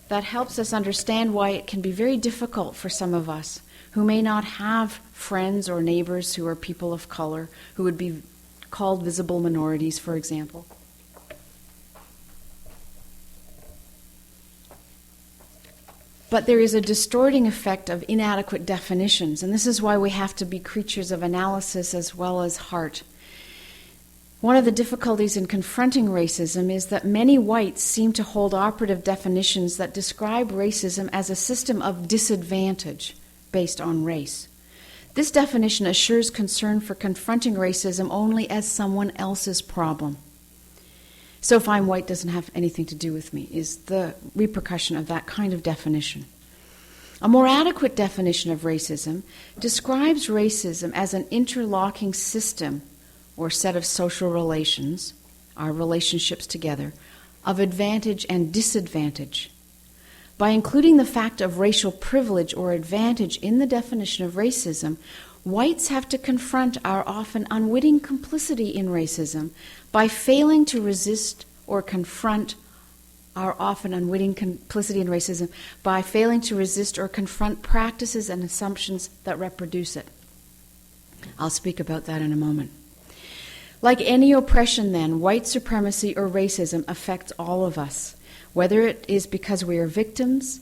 that helps us understand why it can be very difficult for some of us who may not have friends or neighbors who are people of color, who would be called visible minorities, for example. But there is a distorting effect of inadequate definitions, and this is why we have to be creatures of analysis as well as heart. One of the difficulties in confronting racism is that many whites seem to hold operative definitions that describe racism as a system of disadvantage based on race. This definition assures concern for confronting racism only as someone else's problem. So if I'm white, doesn't have anything to do with me, is the repercussion of that kind of definition. A more adequate definition of racism describes racism as an interlocking system or set of social relations, our relationships together, of advantage and disadvantage. By including the fact of racial privilege or advantage in the definition of racism, whites have to confront our often unwitting complicity in racism by failing to resist or confront our often unwitting complicity in racism by failing to resist or confront practices and assumptions that reproduce it. I'll speak about that in a moment. Like any oppression then, white supremacy or racism affects all of us, whether it is because we are victims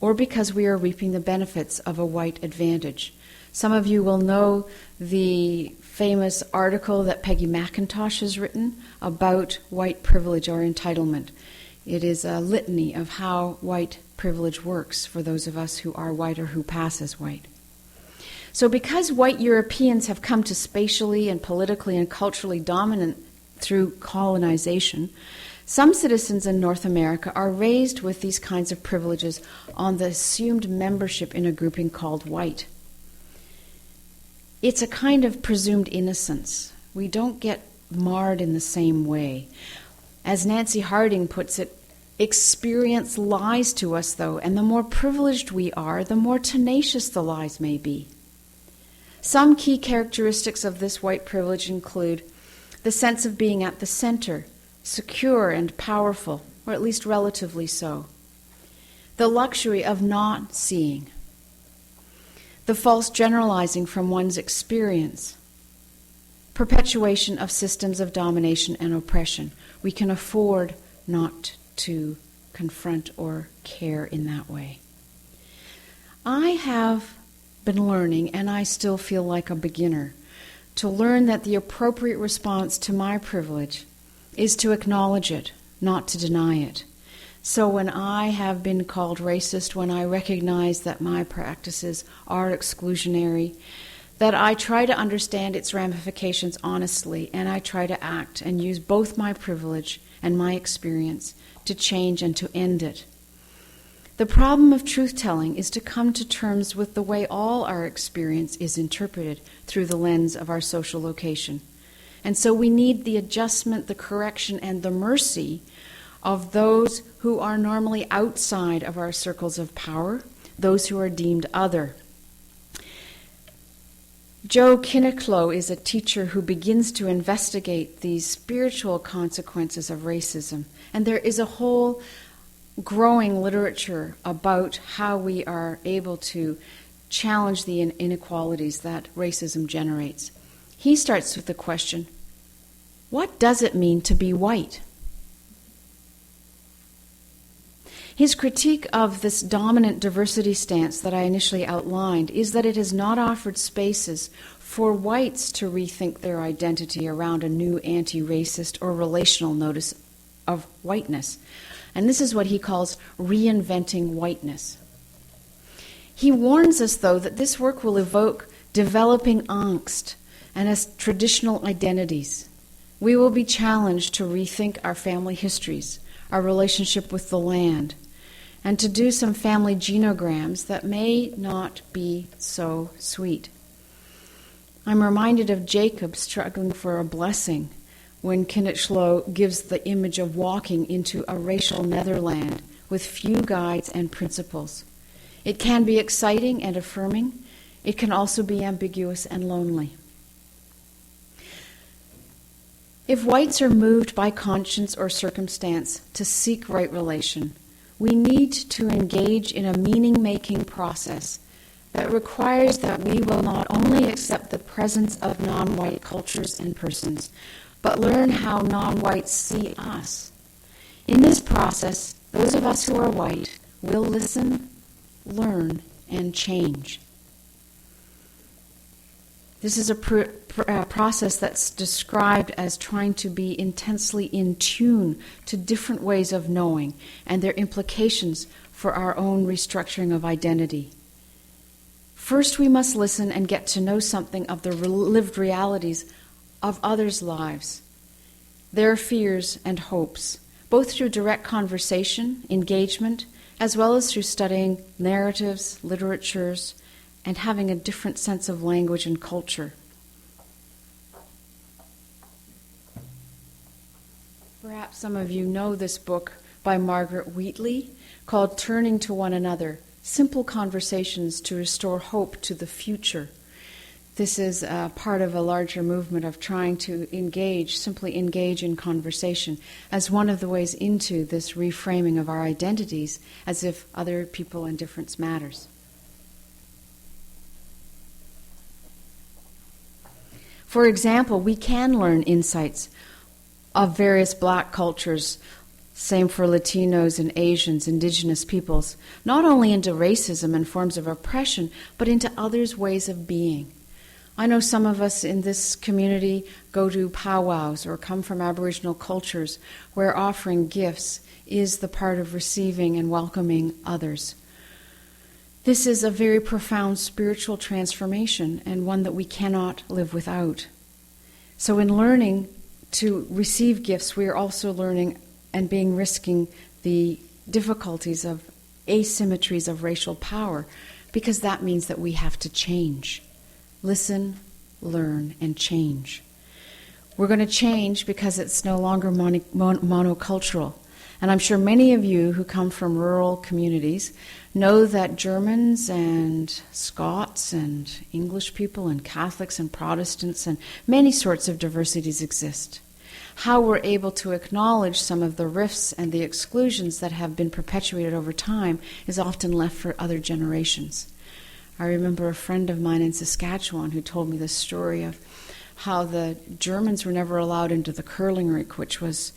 or because we are reaping the benefits of a white advantage. Some of you will know the famous article that Peggy McIntosh has written about white privilege or entitlement. It is a litany of how white privilege works for those of us who are white or who pass as white. So because white Europeans have come to spatially and politically and culturally dominant through colonization, some citizens in North America are raised with these kinds of privileges on the assumed membership in a grouping called white. It's a kind of presumed innocence. We don't get marred in the same way. As Nancy Harding puts it, Experience lies to us, though, and the more privileged we are, the more tenacious the lies may be. Some key characteristics of this white privilege include the sense of being at the center, secure and powerful, or at least relatively so. The luxury of not seeing. The false generalizing from one's experience. Perpetuation of systems of domination and oppression. We can afford not to confront or care in that way. I have been learning, and I still feel like a beginner, to learn that the appropriate response to my privilege is to acknowledge it, not to deny it. So when I have been called racist, when I recognize that my practices are exclusionary, that I try to understand its ramifications honestly, and I try to act and use both my privilege and my experience to change and to end it. The problem of truth-telling is to come to terms with the way all our experience is interpreted through the lens of our social location. And so we need the adjustment, the correction, and the mercy of those who are normally outside of our circles of power, those who are deemed other. Joe Kinniclow is a teacher who begins to investigate these spiritual consequences of racism, and there is a whole growing literature about how we are able to challenge the inequalities that racism generates. He starts with the question, what does it mean to be white? His critique of this dominant diversity stance that I initially outlined is that it has not offered spaces for whites to rethink their identity around a new anti-racist or relational notice of whiteness. And this is what he calls reinventing whiteness. He warns us, though, that this work will evoke developing angst and as traditional identities. We will be challenged to rethink our family histories, our relationship with the land, and to do some family genograms that may not be so sweet. I'm reminded of Jacob struggling for a blessing when Kinniclow gives the image of walking into a racial netherland with few guides and principles. It can be exciting and affirming. It can also be ambiguous and lonely. If whites are moved by conscience or circumstance to seek right relation, we need to engage in a meaning-making process that requires that we will not only accept the presence of non-white cultures and persons, but learn how non-whites see us. In this process, those of us who are white will listen, learn, and change. This is a process that's described as trying to be intensely in tune to different ways of knowing and their implications for our own restructuring of identity. First, we must listen and get to know something of the lived realities of others' lives, their fears and hopes, both through direct conversation, engagement, as well as through studying narratives, literatures, and having a different sense of language and culture. Perhaps some of you know this book by Margaret Wheatley called Turning to One Another, Simple Conversations to Restore Hope to the Future. This is part of a larger movement of trying to simply engage in conversation as one of the ways into this reframing of our identities as if other people and difference matters. For example, we can learn insights of various black cultures, same for Latinos and Asians, indigenous peoples, not only into racism and forms of oppression, but into others' ways of being. I know some of us in this community go to powwows or come from Aboriginal cultures where offering gifts is the part of receiving and welcoming others. This is a very profound spiritual transformation and one that we cannot live without. So in learning to receive gifts, we are also learning and risking the difficulties of asymmetries of racial power, because that means that we have to change. Listen, learn, and change. We're going to change because it's no longer monocultural. And I'm sure many of you who come from rural communities know that Germans and Scots and English people and Catholics and Protestants and many sorts of diversities exist. How we're able to acknowledge some of the rifts and the exclusions that have been perpetuated over time is often left for other generations. I remember a friend of mine in Saskatchewan who told me the story of how the Germans were never allowed into the curling rink, which was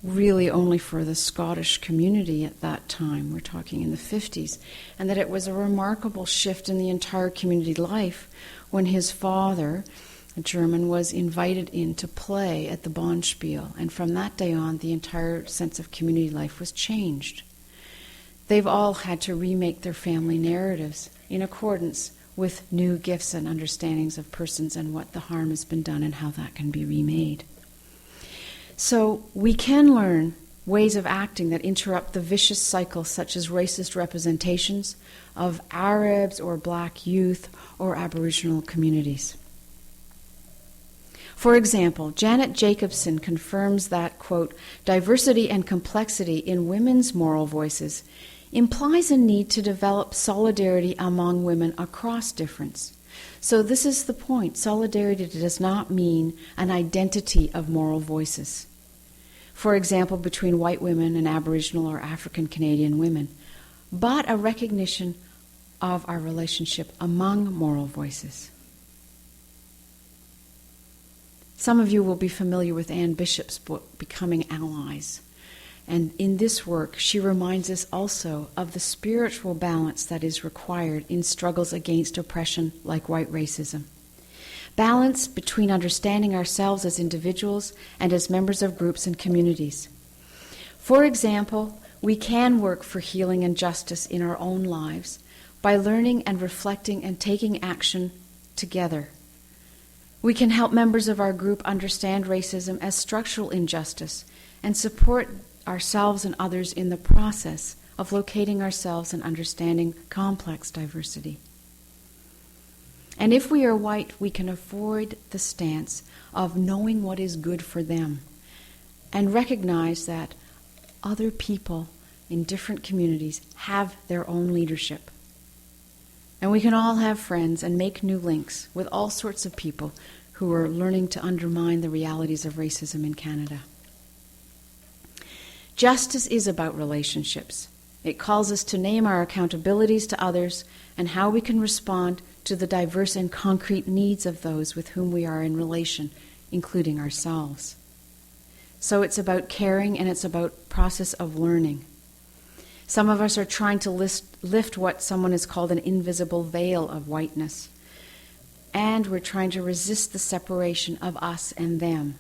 really only for the Scottish community at that time. We're talking in the 50s. And that it was a remarkable shift in the entire community life when his father, a German, was invited in to play at the Bonspiel. And from that day on, the entire sense of community life was changed. They've all had to remake their family narratives in accordance with new gifts and understandings of persons and what the harm has been done and how that can be remade. So we can learn ways of acting that interrupt the vicious cycle, such as racist representations of Arabs or black youth or Aboriginal communities. For example, Janet Jacobson confirms that, quote, diversity and complexity in women's moral voices implies a need to develop solidarity among women across difference. So this is the point. Solidarity does not mean an identity of moral voices. For example, between white women and Aboriginal or African Canadian women, but a recognition of our relationship among moral voices. Some of you will be familiar with Anne Bishop's book, Becoming Allies. And in this work, she reminds us also of the spiritual balance that is required in struggles against oppression like white racism. Balance between understanding ourselves as individuals and as members of groups and communities. For example, we can work for healing and justice in our own lives by learning and reflecting and taking action together. We can help members of our group understand racism as structural injustice and support ourselves and others in the process of locating ourselves and understanding complex diversity. And if we are white, we can avoid the stance of knowing what is good for them and recognize that other people in different communities have their own leadership. And we can all have friends and make new links with all sorts of people who are learning to undermine the realities of racism in Canada. Justice is about relationships. It calls us to name our accountabilities to others and how we can respond to the diverse and concrete needs of those with whom we are in relation, including ourselves. So it's about caring and it's about process of learning. Some of us are trying to lift what someone has called an invisible veil of whiteness. And we're trying to resist the separation of us and them,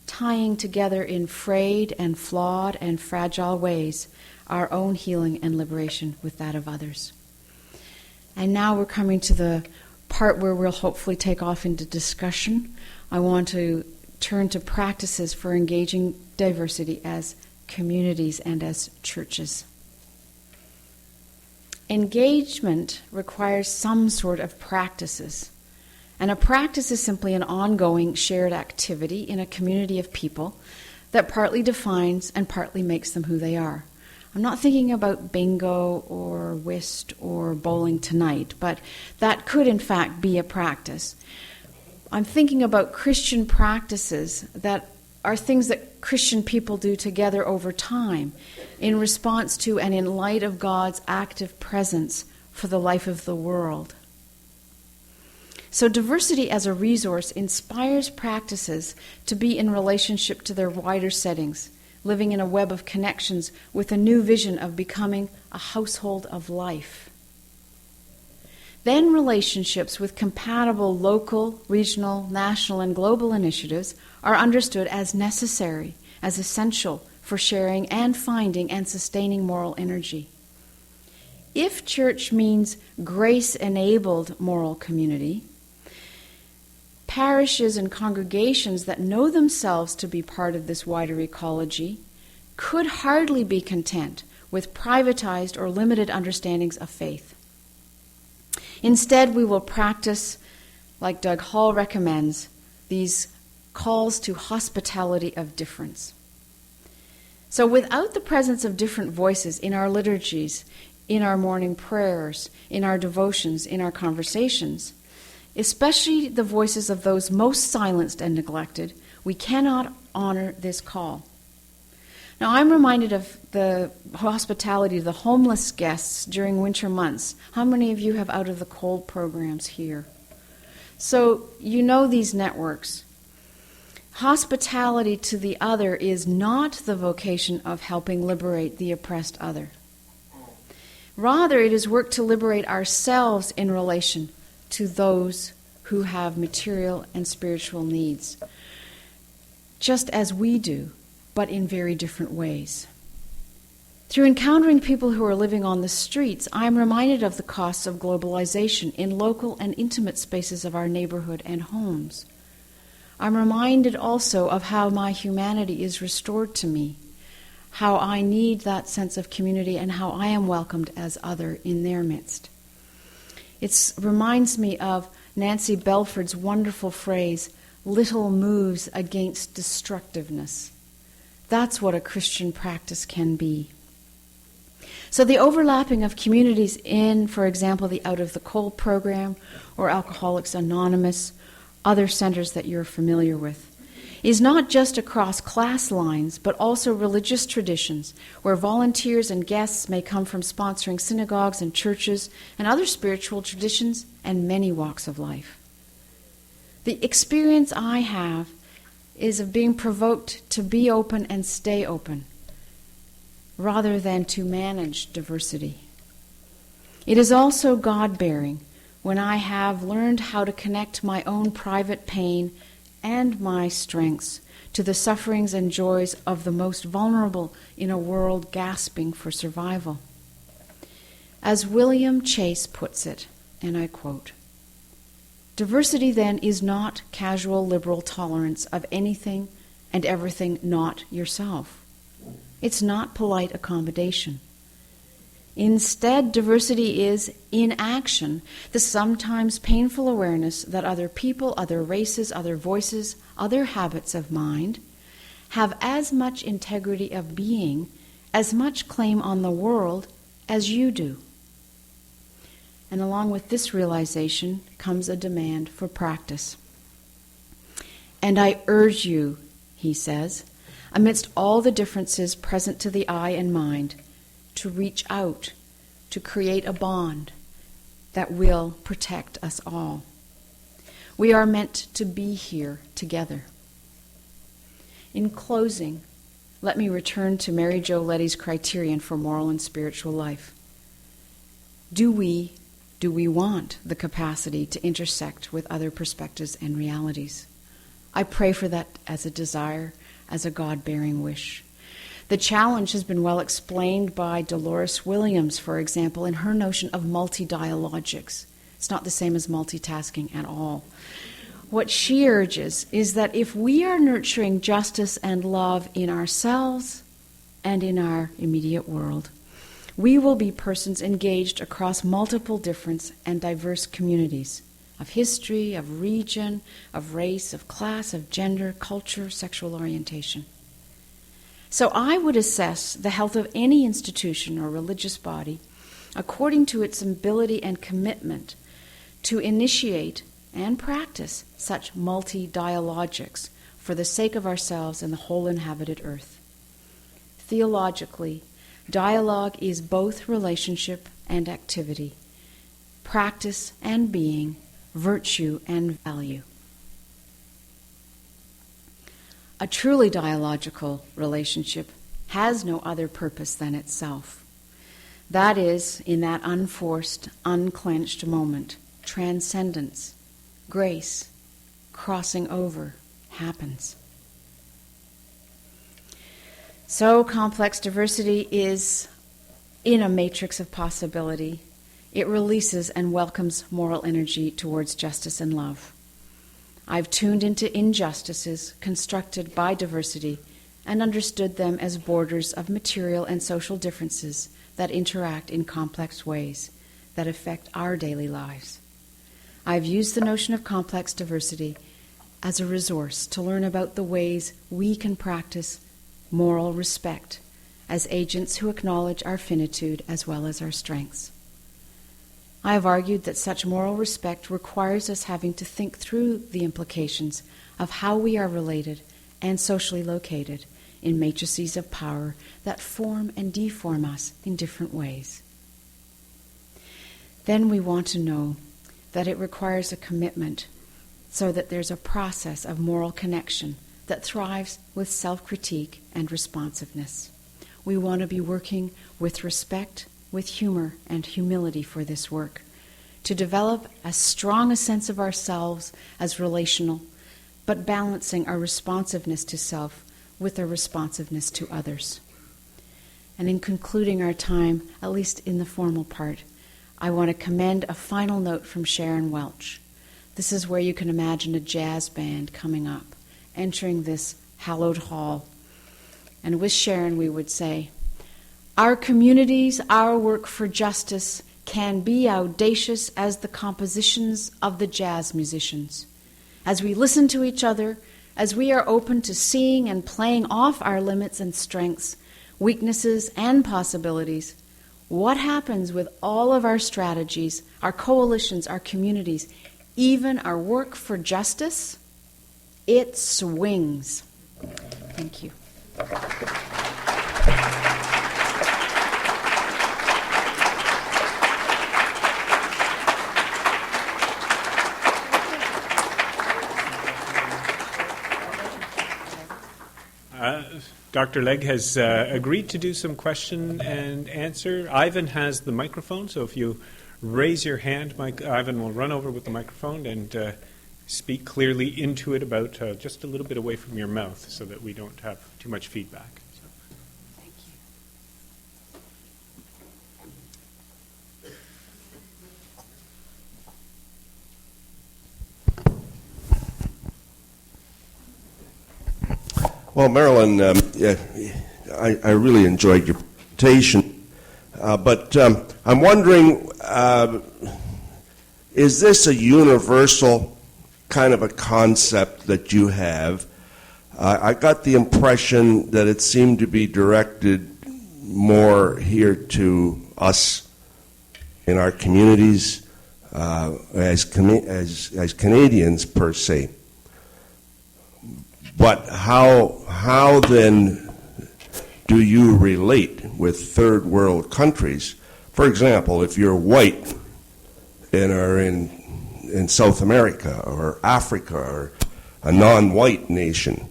tying together in frayed and flawed and fragile ways our own healing and liberation with that of others. And now we're coming to the part where we'll hopefully take off into discussion. I want to turn to practices for engaging diversity as communities and as churches. Engagement requires some sort of practices. And a practice is simply an ongoing shared activity in a community of people that partly defines and partly makes them who they are. I'm not thinking about bingo or whist or bowling tonight, but that could in fact be a practice. I'm thinking about Christian practices that are things that Christian people do together over time in response to and in light of God's active presence for the life of the world. So diversity as a resource inspires practices to be in relationship to their wider settings, living in a web of connections with a new vision of becoming a household of life. Then relationships with compatible local, regional, national, and global initiatives are understood as necessary, as essential for sharing and finding and sustaining moral energy. If church means grace-enabled moral community, parishes and congregations that know themselves to be part of this wider ecology could hardly be content with privatized or limited understandings of faith. Instead, we will practice, like Doug Hall recommends, these calls to hospitality of difference. So without the presence of different voices in our liturgies, in our morning prayers, in our devotions, in our conversations, especially the voices of those most silenced and neglected, we cannot honor this call. Now, I'm reminded of the hospitality of the homeless guests during winter months. How many of you have Out of the Cold programs here? So you know these networks. Hospitality to the other is not the vocation of helping liberate the oppressed other. Rather, it is work to liberate ourselves in relation to those who have material and spiritual needs, just as we do, but in very different ways. Through encountering people who are living on the streets, I am reminded of the costs of globalization in local and intimate spaces of our neighborhood and homes. I'm reminded also of how my humanity is restored to me, how I need that sense of community, and how I am welcomed as other in their midst. It reminds me of Nancy Belford's wonderful phrase, "little moves against destructiveness." That's what a Christian practice can be. So the overlapping of communities in, for example, the Out of the Cold program or Alcoholics Anonymous, other centers that you're familiar with, is not just across class lines, but also religious traditions, where volunteers and guests may come from sponsoring synagogues and churches and other spiritual traditions and many walks of life. The experience I have is of being provoked to be open and stay open, rather than to manage diversity. It is also God-bearing when I have learned how to connect my own private pain and my strengths to the sufferings and joys of the most vulnerable in a world gasping for survival. As William Chase puts it, and I quote, "Diversity, then, is not casual liberal tolerance of anything and everything not yourself. It's not polite accommodation. Instead, diversity is, in action, the sometimes painful awareness that other people, other races, other voices, other habits of mind have as much integrity of being, as much claim on the world as you do." And along with this realization comes a demand for practice. "And I urge you," he says, "amidst all the differences present to the eye and mind, to reach out, to create a bond that will protect us all. We are meant to be here together." In closing, let me return to Mary Jo Letty's criterion for moral and spiritual life. Do we want the capacity to intersect with other perspectives and realities? I pray for that as a desire, as a God-bearing wish. The challenge has been well explained by Dolores Williams, for example, in her notion of multidialogics. It's not the same as multitasking at all. What she urges is that if we are nurturing justice and love in ourselves and in our immediate world, we will be persons engaged across multiple different and diverse communities of history, of region, of race, of class, of gender, culture, sexual orientation. So I would assess the health of any institution or religious body according to its ability and commitment to initiate and practice such multi-dialogics for the sake of ourselves and the whole inhabited earth. Theologically, dialogue is both relationship and activity, practice and being, virtue and value. A truly dialogical relationship has no other purpose than itself. That is, in that unforced, unclenched moment, transcendence, grace, crossing over happens. So complex diversity is in a matrix of possibility. It releases and welcomes moral energy towards justice and love. I've tuned into injustices constructed by diversity and understood them as borders of material and social differences that interact in complex ways that affect our daily lives. I've used the notion of complex diversity as a resource to learn about the ways we can practice moral respect, as agents who acknowledge our finitude as well as our strengths. I have argued that such moral respect requires us having to think through the implications of how we are related and socially located in matrices of power that form and deform us in different ways. Then we want to know that it requires a commitment so that there's a process of moral connection that thrives with self-critique and responsiveness. We want to be working with respect, with humor and humility for this work, to develop as strong a sense of ourselves as relational, but balancing our responsiveness to self with our responsiveness to others. And in concluding our time, at least in the formal part, I want to commend a final note from Sharon Welch. This is where you can imagine a jazz band coming up, entering this hallowed hall. And with Sharon we would say, "Our communities, our work for justice can be audacious as the compositions of the jazz musicians. As we listen to each other, as we are open to seeing and playing off our limits and strengths, weaknesses and possibilities, what happens with all of our strategies, our coalitions, our communities, even our work for justice? It swings." Thank you. Dr. Legge has agreed to do some question and answer. Ivan has the microphone, so if you raise your hand, Ivan will run over with the microphone and speak clearly into it, about just a little bit away from your mouth so that we don't have too much feedback. Thank you. Well, Marilyn, I really enjoyed your presentation, but I'm wondering, is this a universal kind of a concept that you have? I got the impression that it seemed to be directed more here to us in our communities as Canadians per se. But how then do you relate with third world countries? For example, if you're white and are in South America or Africa or a non-white nation,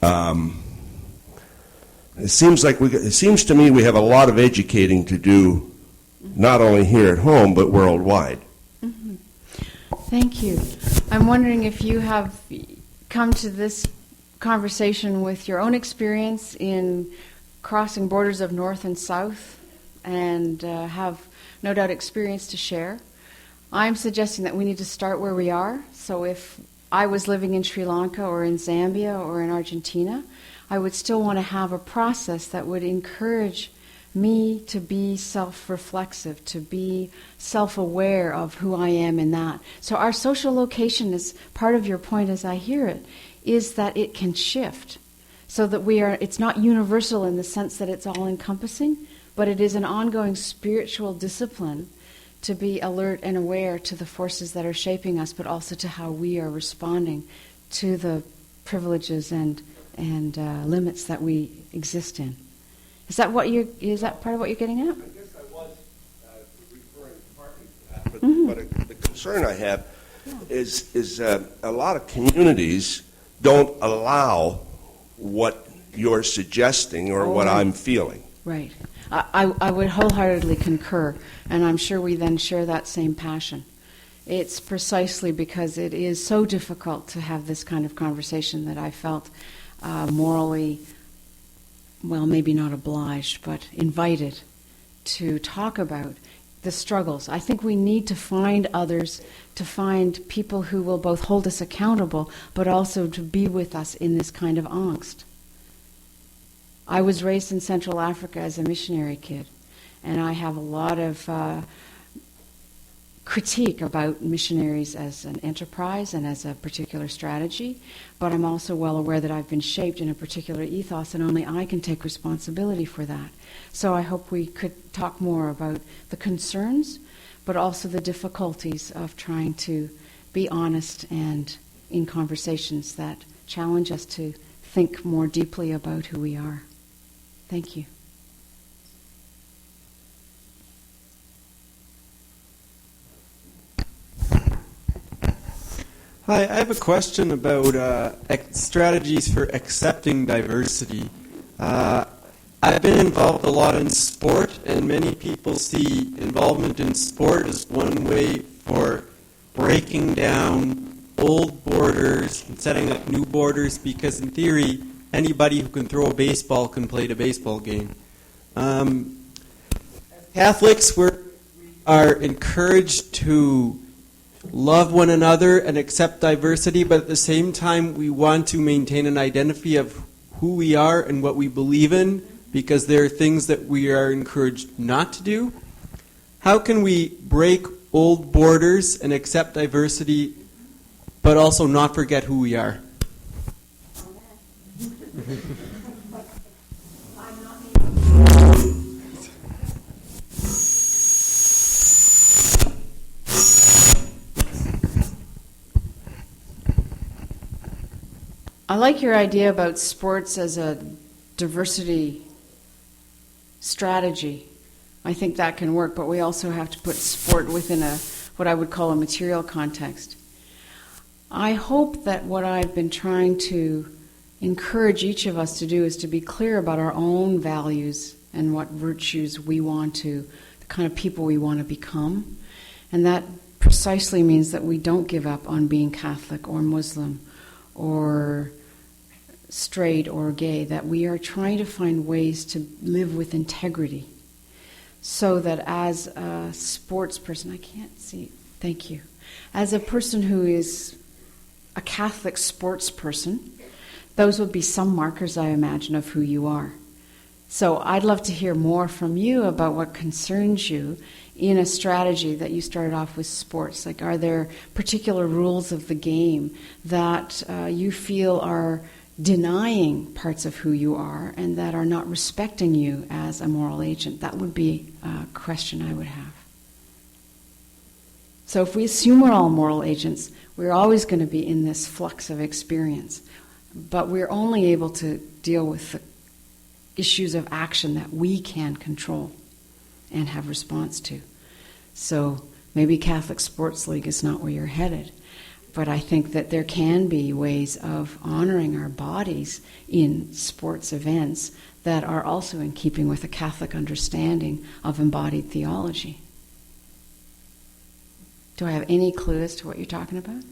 it seems to me we have a lot of educating to do, not only here at home but worldwide. Mm-hmm. Thank you. I'm wondering if you have come to this conversation with your own experience in crossing borders of North and South and have no doubt experience to share. I'm suggesting that we need to start where we are. So if I was living in Sri Lanka or in Zambia or in Argentina, I would still want to have a process that would encourage me to be self-reflexive, to be self-aware of who I am in that. So our social location is part of your point, as I hear it, is that it can shift so that it's not universal in the sense that it's all-encompassing, but it is an ongoing spiritual discipline to be alert and aware to the forces that are shaping us, but also to how we are responding to the privileges and limits that we exist in. Is that part of what you're getting at? I guess I was referring partly to that, but the concern I have is a lot of communities don't allow what you're suggesting or what I'm feeling. Right. I would wholeheartedly concur, and I'm sure we then share that same passion. It's precisely because it is so difficult to have this kind of conversation that I felt morally, well, maybe not obliged, but invited to talk about the struggles. I think we need to find others, to find people who will both hold us accountable, but also to be with us in this kind of angst. I was raised in Central Africa as a missionary kid, and I have a lot of critique about missionaries as an enterprise and as a particular strategy, but I'm also well aware that I've been shaped in a particular ethos and only I can take responsibility for that. So I hope we could talk more about the concerns, but also the difficulties of trying to be honest and in conversations that challenge us to think more deeply about who we are. Thank you. Hi, I have a question about strategies for accepting diversity. I've been involved a lot in sport, and many people see involvement in sport as one way for breaking down old borders and setting up new borders, because in theory, anybody who can throw a baseball can play the baseball game. Catholics, we are encouraged to love one another and accept diversity, but at the same time we want to maintain an identity of who we are and what we believe in, because there are things that we are encouraged not to do. How can we break old borders and accept diversity, but also not forget who we are? I like your idea about sports as a diversity strategy. I think that can work, but we also have to put sport within what I would call a material context. I hope that what I've been trying to encourage each of us to do is to be clear about our own values and what virtues we want to, the kind of people we want to become. And that precisely means that we don't give up on being Catholic or Muslim or straight or gay, that we are trying to find ways to live with integrity, so that as a sports person, I can't see, thank you, as a person who is a Catholic sports person, those would be some markers, I imagine, of who you are. So I'd love to hear more from you about what concerns you in a strategy that you started off with sports. Like, are there particular rules of the game that you feel are denying parts of who you are and that are not respecting you as a moral agent? That would be a question I would have. So if we assume we're all moral agents, we're always going to be in this flux of experience. But we're only able to deal with the issues of action that we can control and have response to. So maybe Catholic Sports League is not where you're headed. But I think that there can be ways of honoring our bodies in sports events that are also in keeping with a Catholic understanding of embodied theology. Do I have any clue as to what you're talking about?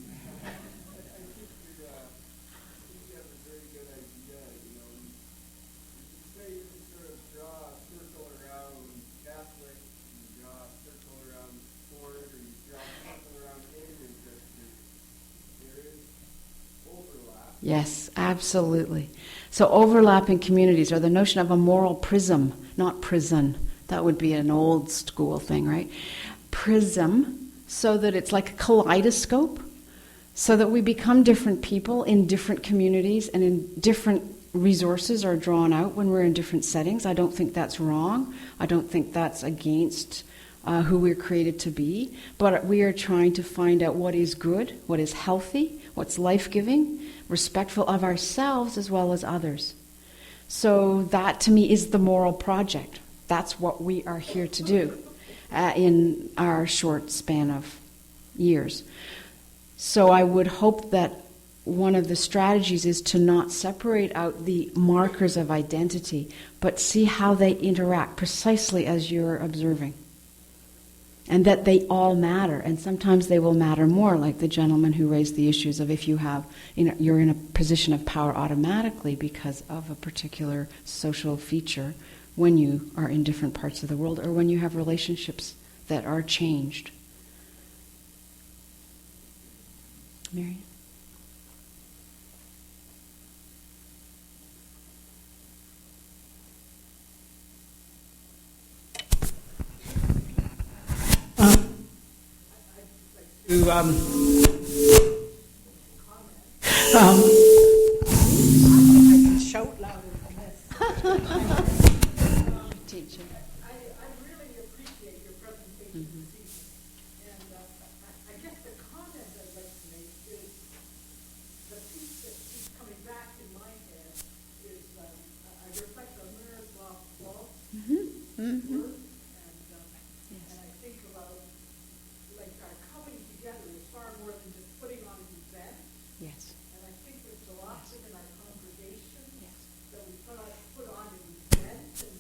Yes, absolutely. So overlapping communities, or the notion of a moral prism, not prison. That would be an old school thing, right? Prism, so that it's like a kaleidoscope, so that we become different people in different communities and in different resources are drawn out when we're in different settings. I don't think that's wrong. I don't think that's against who we're created to be. But we are trying to find out what is good, what is healthy, what's life-giving, respectful of ourselves as well as others. So that, to me, is the moral project. That's what we are here to do in our short span of years. So I would hope that one of the strategies is to not separate out the markers of identity, but see how they interact precisely as you're observing. And that they all matter, and sometimes they will matter more, like the gentleman who raised the issues of if you have, you're in a position of power automatically because of a particular social feature when you are in different parts of the world, or when you have relationships that are changed. Marian? to I can shout louder than this. Teacher. I really appreciate your presentation this evening. And I guess the comment I'd like to make is the piece that keeps coming back in my head is I reflect on Marilyn Legge word, and I think about like our coming together is far more than just putting on an event. Yes. And I think there's so often in our congregation that we put on an event and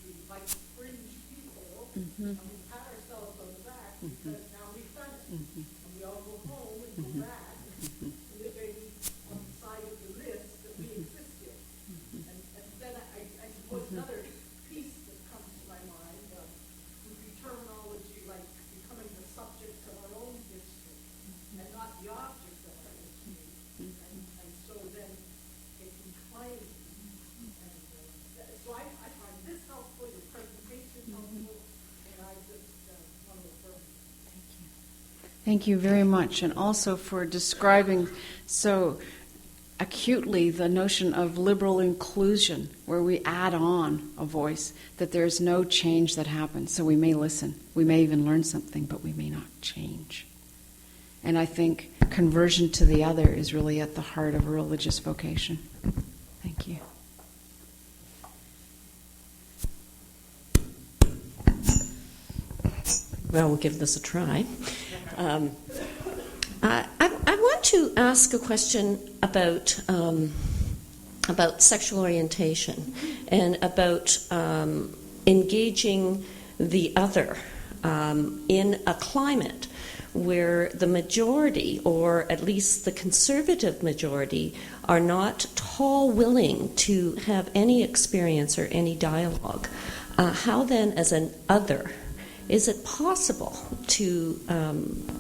we like fringe people and we pat ourselves on the back because now we've done it. And we all go home and go back living on the side of the list that we existed. And then I suppose another piece that comes to my mind would be terminology like becoming the subject of our own history and not the object of our history. And so then it can claim. And so I find this helpful, your presentation helpful, and I just want to affirm. Thank you very much, and also for describing so acutely the notion of liberal inclusion, where we add on a voice, that there's no change that happens. So we may listen, we may even learn something, but we may not change. And I think conversion to the other is really at the heart of a religious vocation. Thank you. Well, we'll give this a try. I want to ask a question about sexual orientation and about engaging the other in a climate where the majority, or at least the conservative majority, are not at all willing to have any experience or any dialogue. How then, as an other, is it possible to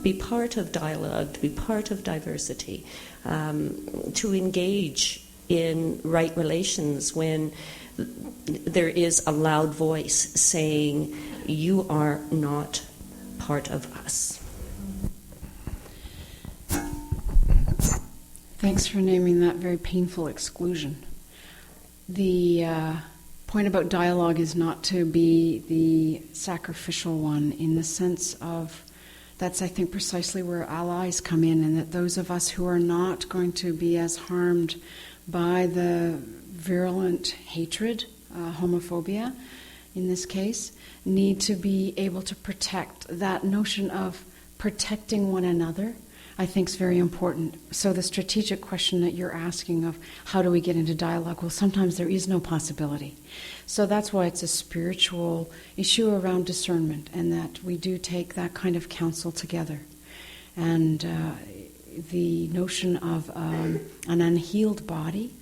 be part of dialogue, to be part of diversity, to engage in right relations when there is a loud voice saying, you are not part of us? Thanks for naming that very painful exclusion. The point about dialogue is not to be the sacrificial one, in the sense of that's, I think, precisely where allies come in, and that those of us who are not going to be as harmed by the virulent hatred, homophobia in this case, need to be able to protect. That notion of protecting one another, I think, is very important. So the strategic question that you're asking of how do we get into dialogue, well, sometimes there is no possibility. So that's why it's a spiritual issue around discernment, and that we do take that kind of counsel together. And the notion of an unhealed body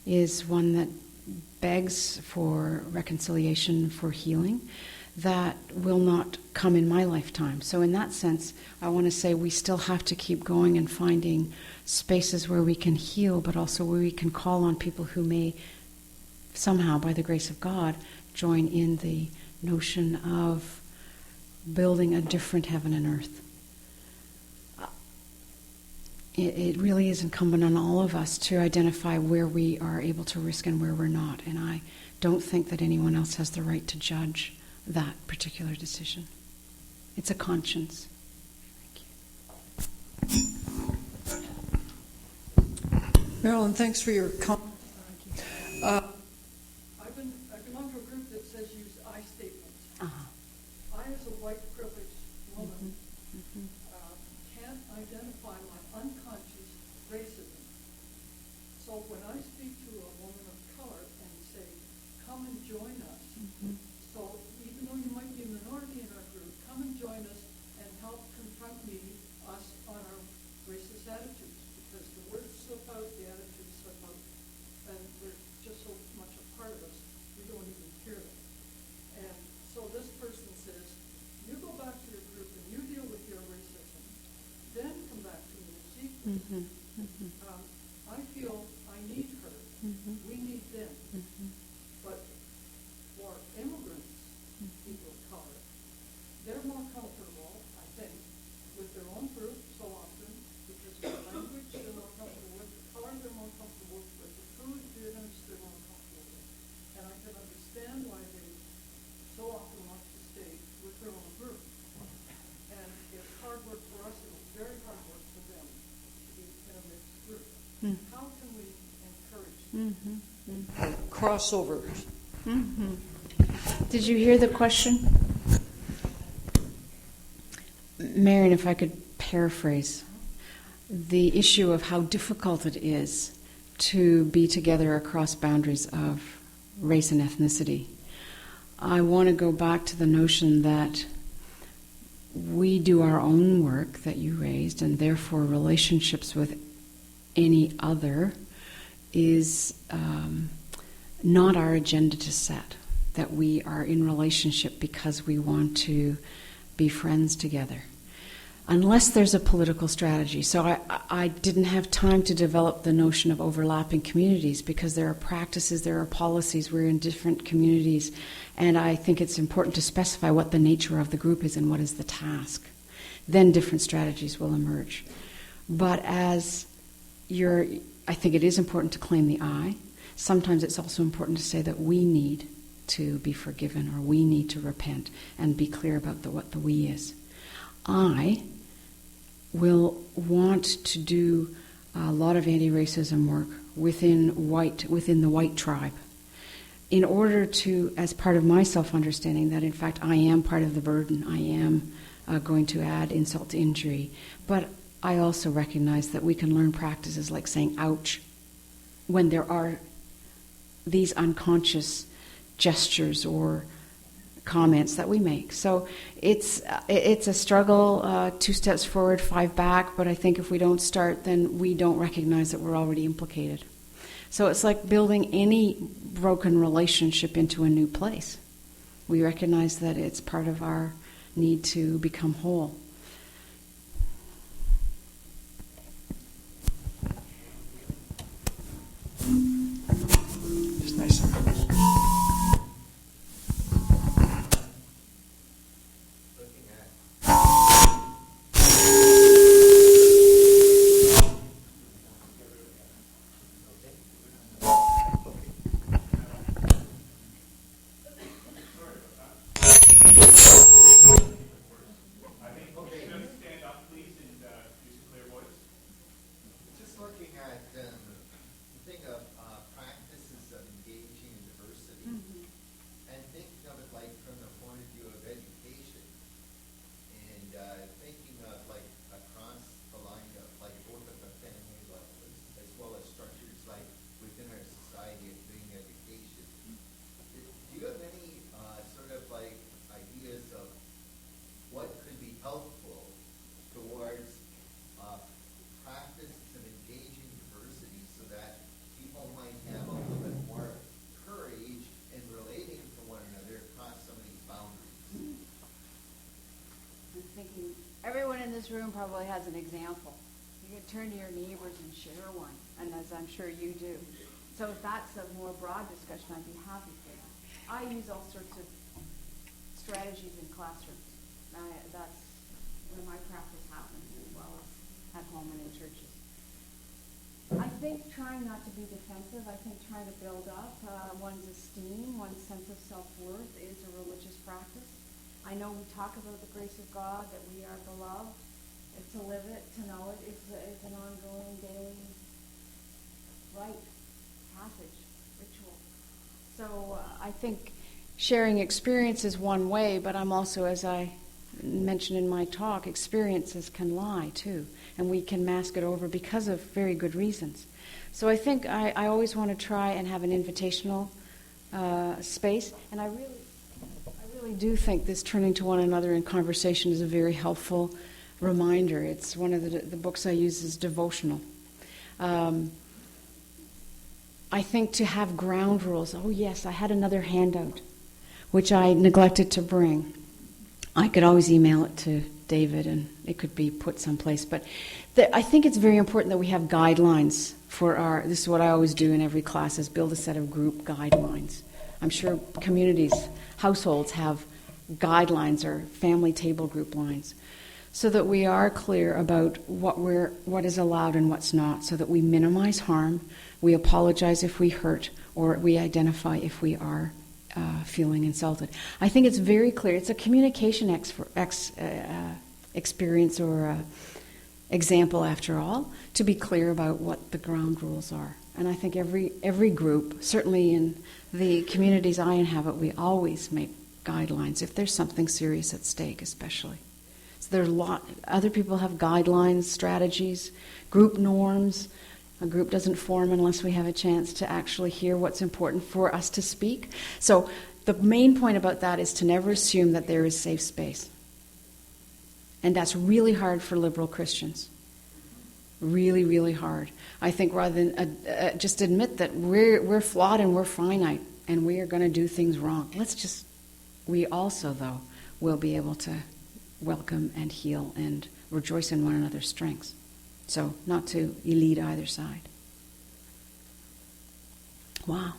is one that begs for reconciliation, for healing, that will not come in my lifetime. So in that sense, I want to say we still have to keep going and finding spaces where we can heal, but also where we can call on people who may somehow, by the grace of God, join in the notion of building a different heaven and earth. It really is incumbent on all of us to identify where we are able to risk and where we're not. And I don't think that anyone else has the right to judge that particular decision. It's a conscience. Thank you. Marilyn, thanks for your comment. I belong to a group that says use I statements. I, as a white privileged woman, can't identify my unconscious racism. So when I speak to a woman of color and say, come and join us, so even though you might be a minority in our group, come and join us and help confront us on our racist attitudes, because the words slip out, the attitudes slip out, and they're just so much a part of us, we don't even hear them. And so this person says, you go back to your group and you deal with your racism, then come back to me and seek me. I feel I need her. We need them. But for immigrants, people of color, they're more comfortable, I think, with their own crossovers. Did you hear the question? Marion, if I could paraphrase, the issue of how difficult it is to be together across boundaries of race and ethnicity. I want to go back to the notion that we do our own work that you raised, and therefore relationships with any other is not our agenda to set, that we are in relationship because we want to be friends together. Unless there's a political strategy. So I didn't have time to develop the notion of overlapping communities because there are practices, there are policies, we're in different communities, and I think it's important to specify what the nature of the group is and what is the task. Then different strategies will emerge. But I think it is important to claim the I. Sometimes it's also important to say that we need to be forgiven or we need to repent and be clear about what the we is. I will want to do a lot of anti-racism work within the white tribe in order to, as part of my self-understanding, that in fact I am part of the burden, I am going to add insult to injury. But I also recognize that we can learn practices like saying ouch when there are these unconscious gestures or comments that we make. So it's a struggle, 2 steps forward, 5 back, but I think if we don't start, then we don't recognize that we're already implicated. So it's like building any broken relationship into a new place. We recognize that it's part of our need to become whole. Just nice. Everyone in this room probably has an example. You can turn to your neighbors and share one, and as I'm sure you do. So if that's a more broad discussion, I'd be happy for that. I use all sorts of strategies in classrooms. That's where my practice happens, as well as at home and in churches. I think trying not to be defensive, I think trying to build up one's esteem, one's sense of self-worth is a religious practice. I know we talk about the grace of God, that we are beloved. To live it, to know it, is an ongoing daily rite, passage, ritual. So I think sharing experience is one way, but I'm also, as I mentioned in my talk, experiences can lie too, and we can mask it over because of very good reasons. So I think I always want to try and have an invitational space, and I really do think this turning to one another in conversation is a very helpful reminder. It's one of the books I use is devotional. I think to have ground rules. Oh yes, I had another handout, which I neglected to bring. I could always email it to David and it could be put someplace. But I think it's very important that we have guidelines for this is what I always do in every class, is build a set of group guidelines. I'm sure communities, households have guidelines or family table group lines, so that we are clear about what is allowed and what's not, so that we minimize harm, we apologize if we hurt, or we identify if we are feeling insulted. I think it's very clear. It's a communication experience or example, after all, to be clear about what the ground rules are. And I think every group, certainly in the communities I inhabit, we always make guidelines if there's something serious at stake, especially. So there are other people have guidelines, strategies, group norms. A group doesn't form unless we have a chance to actually hear what's important for us to speak. So the main point about that is to never assume that there is safe space. And that's really hard for liberal Christians. Really, really hard. I think rather than just admit that we're flawed and we're finite and we are going to do things wrong. We also, though, will be able to welcome and heal and rejoice in one another's strengths. So not to elite either side. Wow.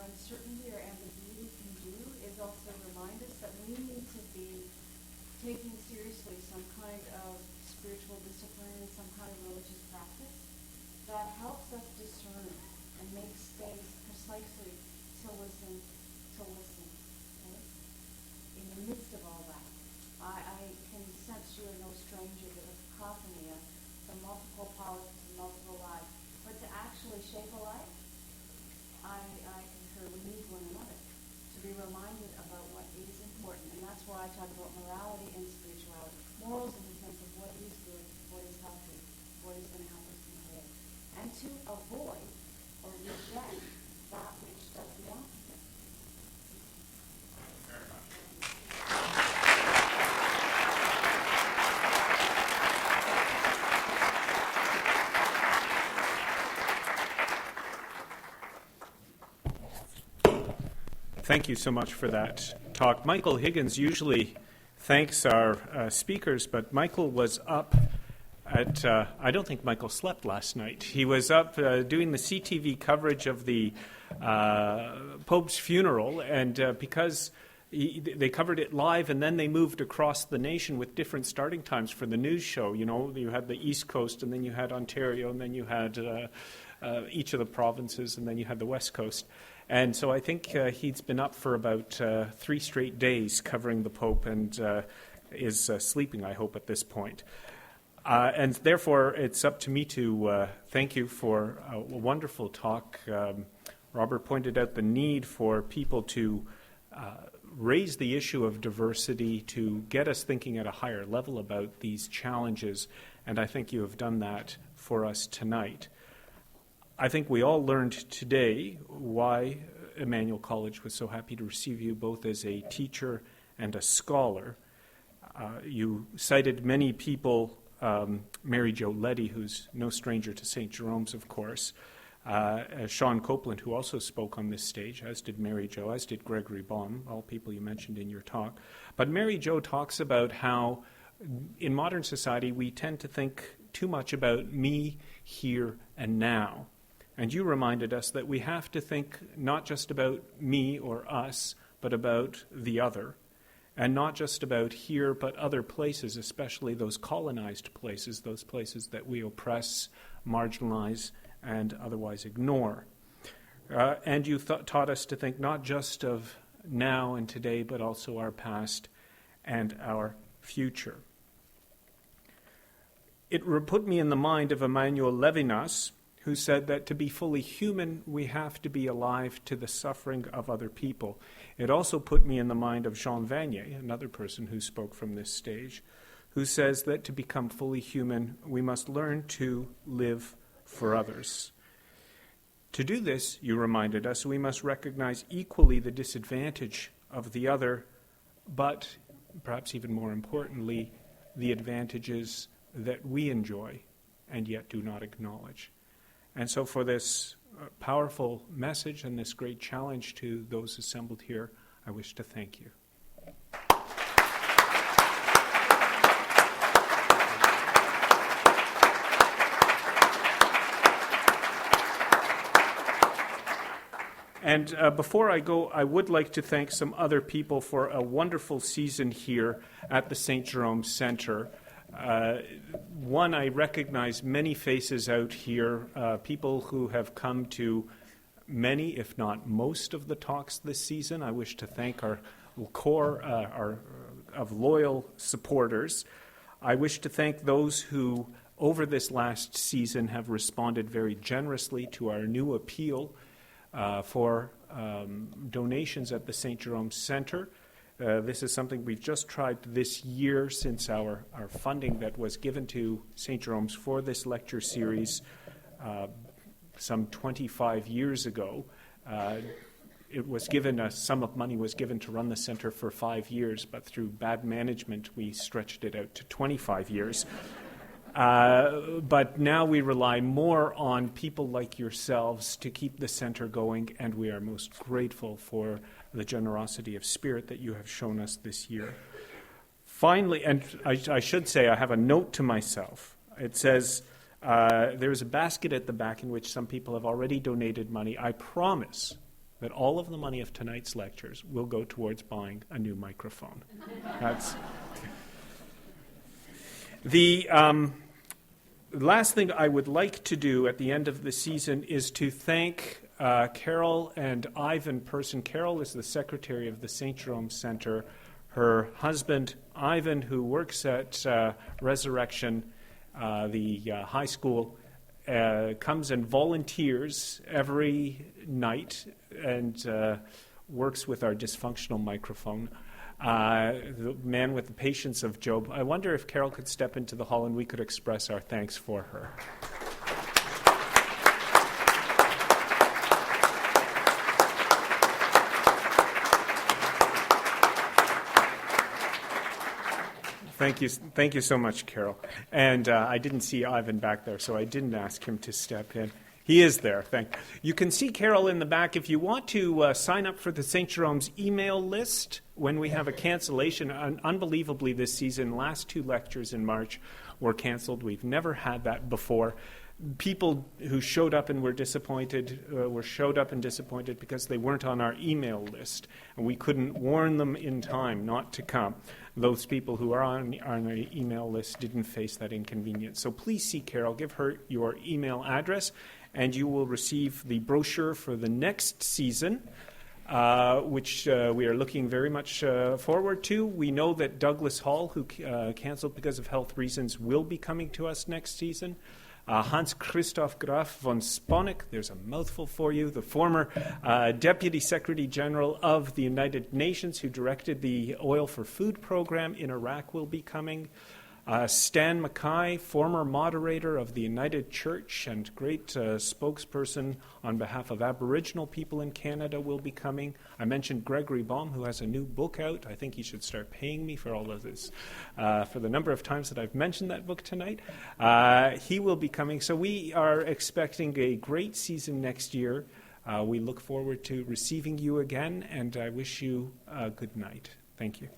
Uncertainty or ambiguity can do is also remind us that we need to be taking seriously some kind of spiritual discipline, some kind of religious practice that helps us discern and make space precisely to listen. Right? In the midst of all that, I can sense you are no stranger to the cacophony of the multiple politics and multiple lives, but to actually shape a life, I concur, we need one another to be reminded about what is important. And that's why I talk about morality and spirituality. Morals in the sense of what is good, what is healthy, what is going to help us be whole. And to avoid or reject that which does the opposite. Thank you so much for that talk. Michael Higgins usually thanks our speakers, but Michael was up at, I don't think Michael slept last night. He was up doing the CTV coverage of the Pope's funeral, and because they covered it live, and then they moved across the nation with different starting times for the news show. You know, you had the East Coast, and then you had Ontario, and then you had each of the provinces, and then you had the West Coast. And so I think he's been up for about 3 straight days covering the Pope and is sleeping, I hope, at this point. And therefore, it's up to me to thank you for a wonderful talk. Robert pointed out the need for people to raise the issue of diversity, to get us thinking at a higher level about these challenges, and I think you have done that for us tonight. I think we all learned today why Emmanuel College was so happy to receive you both as a teacher and a scholar. You cited many people, Mary Jo Leddy, who's no stranger to St. Jerome's, of course, Sean Copeland, who also spoke on this stage, as did Mary Jo, as did Gregory Baum, all people you mentioned in your talk. But Mary Jo talks about how in modern society we tend to think too much about me, here, and now. And you reminded us that we have to think not just about me or us, but about the other. And not just about here, but other places, especially those colonized places, those places that we oppress, marginalize, and otherwise ignore. And you taught us to think not just of now and today, but also our past and our future. It put me in the mind of Emmanuel Levinas, who said that to be fully human, we have to be alive to the suffering of other people. It also put me in the mind of Jean Vanier, another person who spoke from this stage, who says that to become fully human, we must learn to live for others. To do this, you reminded us, we must recognize equally the disadvantage of the other, but perhaps even more importantly, the advantages that we enjoy and yet do not acknowledge. And so for this powerful message and this great challenge to those assembled here, I wish to thank you. And before I go, I would like to thank some other people for a wonderful season here at the St. Jerome Center. One, I recognize many faces out here, people who have come to many, if not most, of the talks this season. I wish to thank our core of loyal supporters. I wish to thank those who, over this last season, have responded very generously to our new appeal for donations at the St. Jerome Center. This is something we've just tried this year since our funding that was given to St. Jerome's for this lecture series some 25 years ago. It was given, a sum of money was given to run the center for 5 years, but through bad management we stretched it out to 25 years. But now we rely more on people like yourselves to keep the center going, and we are most grateful for the generosity of spirit that you have shown us this year. Finally, and I should say, I have a note to myself. It says, there's a basket at the back in which some people have already donated money. I promise that all of the money of tonight's lectures will go towards buying a new microphone. That's... The last thing I would like to do at the end of the season is to thank Carol and Ivan Person. Carol is the secretary of the St. Jerome Center. Her husband, Ivan, who works at Resurrection, the high school, comes and volunteers every night and works with our dysfunctional microphone. The man with the patience of Job. I wonder if Carol could step into the hall and we could express our thanks for her. Thank you so much, Carol. And I didn't see Ivan back there, so I didn't ask him to step in. He is there. You can see Carol in the back. If you want to sign up for the St. Jerome's email list when we have a cancellation, unbelievably this season, last 2 lectures in March were canceled. We've never had that before. People who showed up and were disappointed showed up and disappointed because they weren't on our email list, and we couldn't warn them in time not to come. Those people who are on our email list didn't face that inconvenience. So please see Carol, give her your email address, and you will receive the brochure for the next season, which we are looking very much forward to. We know that Douglas Hall, who canceled because of health reasons, will be coming to us next season. Hans Christoph Graf von Sponeck, there's a mouthful for you, the former Deputy Secretary General of the United Nations who directed the Oil for Food program in Iraq, will be coming. Stan Mackay, former moderator of the United Church and great spokesperson on behalf of Aboriginal people in Canada, will be coming. I mentioned Gregory Baum, who has a new book out. I think he should start paying me for all of this, for the number of times that I've mentioned that book tonight. He will be coming. So we are expecting a great season next year. We look forward to receiving you again, and I wish you a good night. Thank you.